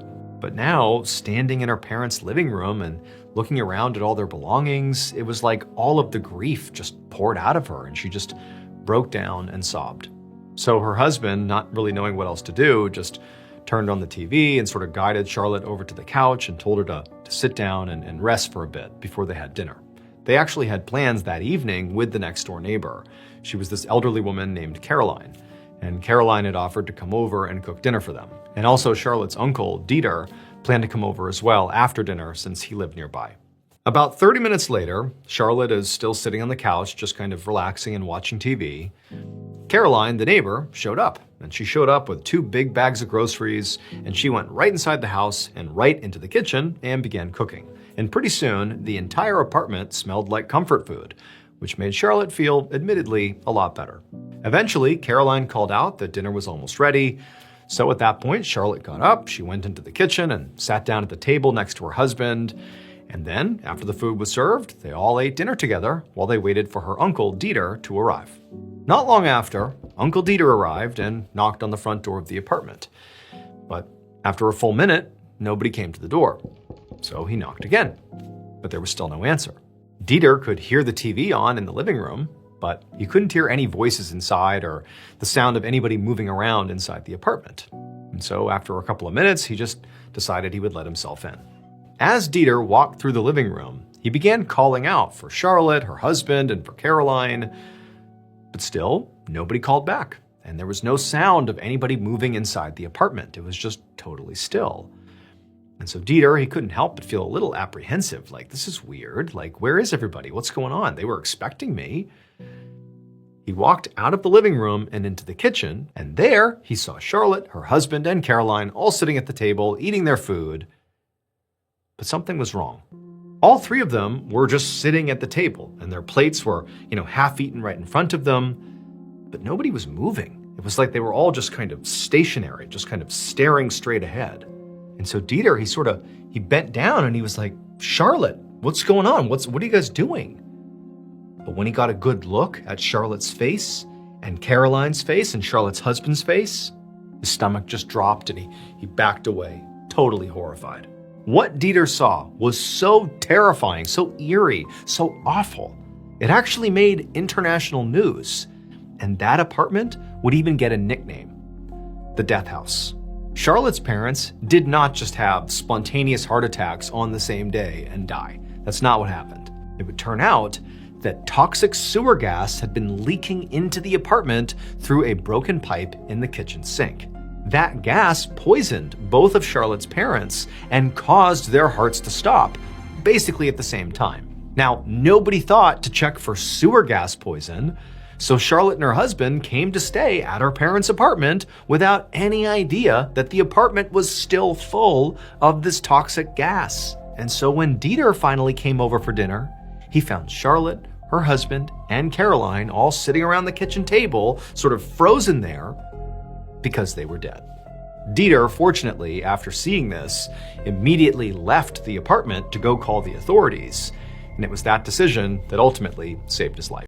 S1: But now, standing in her parents' living room and looking around at all their belongings, it was like all of the grief just poured out of her, and she just broke down and sobbed. So her husband, not really knowing what else to do, just turned on the TV and sort of guided Charlotte over to the couch and told her to sit down and rest for a bit before they had dinner. They actually had plans that evening with the next door neighbor. She was this elderly woman named Caroline, and Caroline had offered to come over and cook dinner for them. And also Charlotte's uncle, Dieter, planned to come over as well after dinner since he lived nearby. About 30 minutes later, Charlotte is still sitting on the couch, just kind of relaxing and watching TV. Caroline, the neighbor, showed up, and she showed up with 2 big bags of groceries, and she went right inside the house and right into the kitchen and began cooking. And pretty soon, the entire apartment smelled like comfort food, which made Charlotte feel, admittedly, a lot better. Eventually, Caroline called out that dinner was almost ready. So at that point, Charlotte got up, she went into the kitchen and sat down at the table next to her husband. And then, after the food was served, they all ate dinner together while they waited for her uncle, Dieter, to arrive. Not long after, Uncle Dieter arrived and knocked on the front door of the apartment. But after a full minute, nobody came to the door. So he knocked again, but there was still no answer. Dieter could hear the TV on in the living room, but he couldn't hear any voices inside or the sound of anybody moving around inside the apartment. And so after a couple of minutes, he just decided he would let himself in. As Dieter walked through the living room, he began calling out for Charlotte, her husband, and for Caroline. But still, nobody called back, and there was no sound of anybody moving inside the apartment. It was just totally still. And so Dieter, he couldn't help but feel a little apprehensive, like, this is weird. Like, where is everybody? What's going on? They were expecting me. He walked out of the living room and into the kitchen, and there he saw Charlotte, her husband, and Caroline all sitting at the table, eating their food. But something was wrong. All 3 of them were just sitting at the table, and their plates were, half eaten right in front of them, but nobody was moving. It was like they were all just kind of stationary, just kind of staring straight ahead. And so Dieter, he bent down and he was like, Charlotte, what's going on? What are you guys doing? But when he got a good look at Charlotte's face and Caroline's face and Charlotte's husband's face, his stomach just dropped and he backed away, totally horrified. What Dieter saw was so terrifying, so eerie, so awful. It actually made international news. And that apartment would even get a nickname, the Death House. Charlotte's parents did not just have spontaneous heart attacks on the same day and die. That's not what happened. It would turn out that toxic sewer gas had been leaking into the apartment through a broken pipe in the kitchen sink. That gas poisoned both of Charlotte's parents and caused their hearts to stop, basically at the same time. Now, nobody thought to check for sewer gas poison, so Charlotte and her husband came to stay at her parents' apartment without any idea that the apartment was still full of this toxic gas. And so when Dieter finally came over for dinner, he found Charlotte, her husband, and Caroline all sitting around the kitchen table, sort of frozen there because they were dead. Dieter, fortunately, after seeing this, immediately left the apartment to go call the authorities, and it was that decision that ultimately saved his life.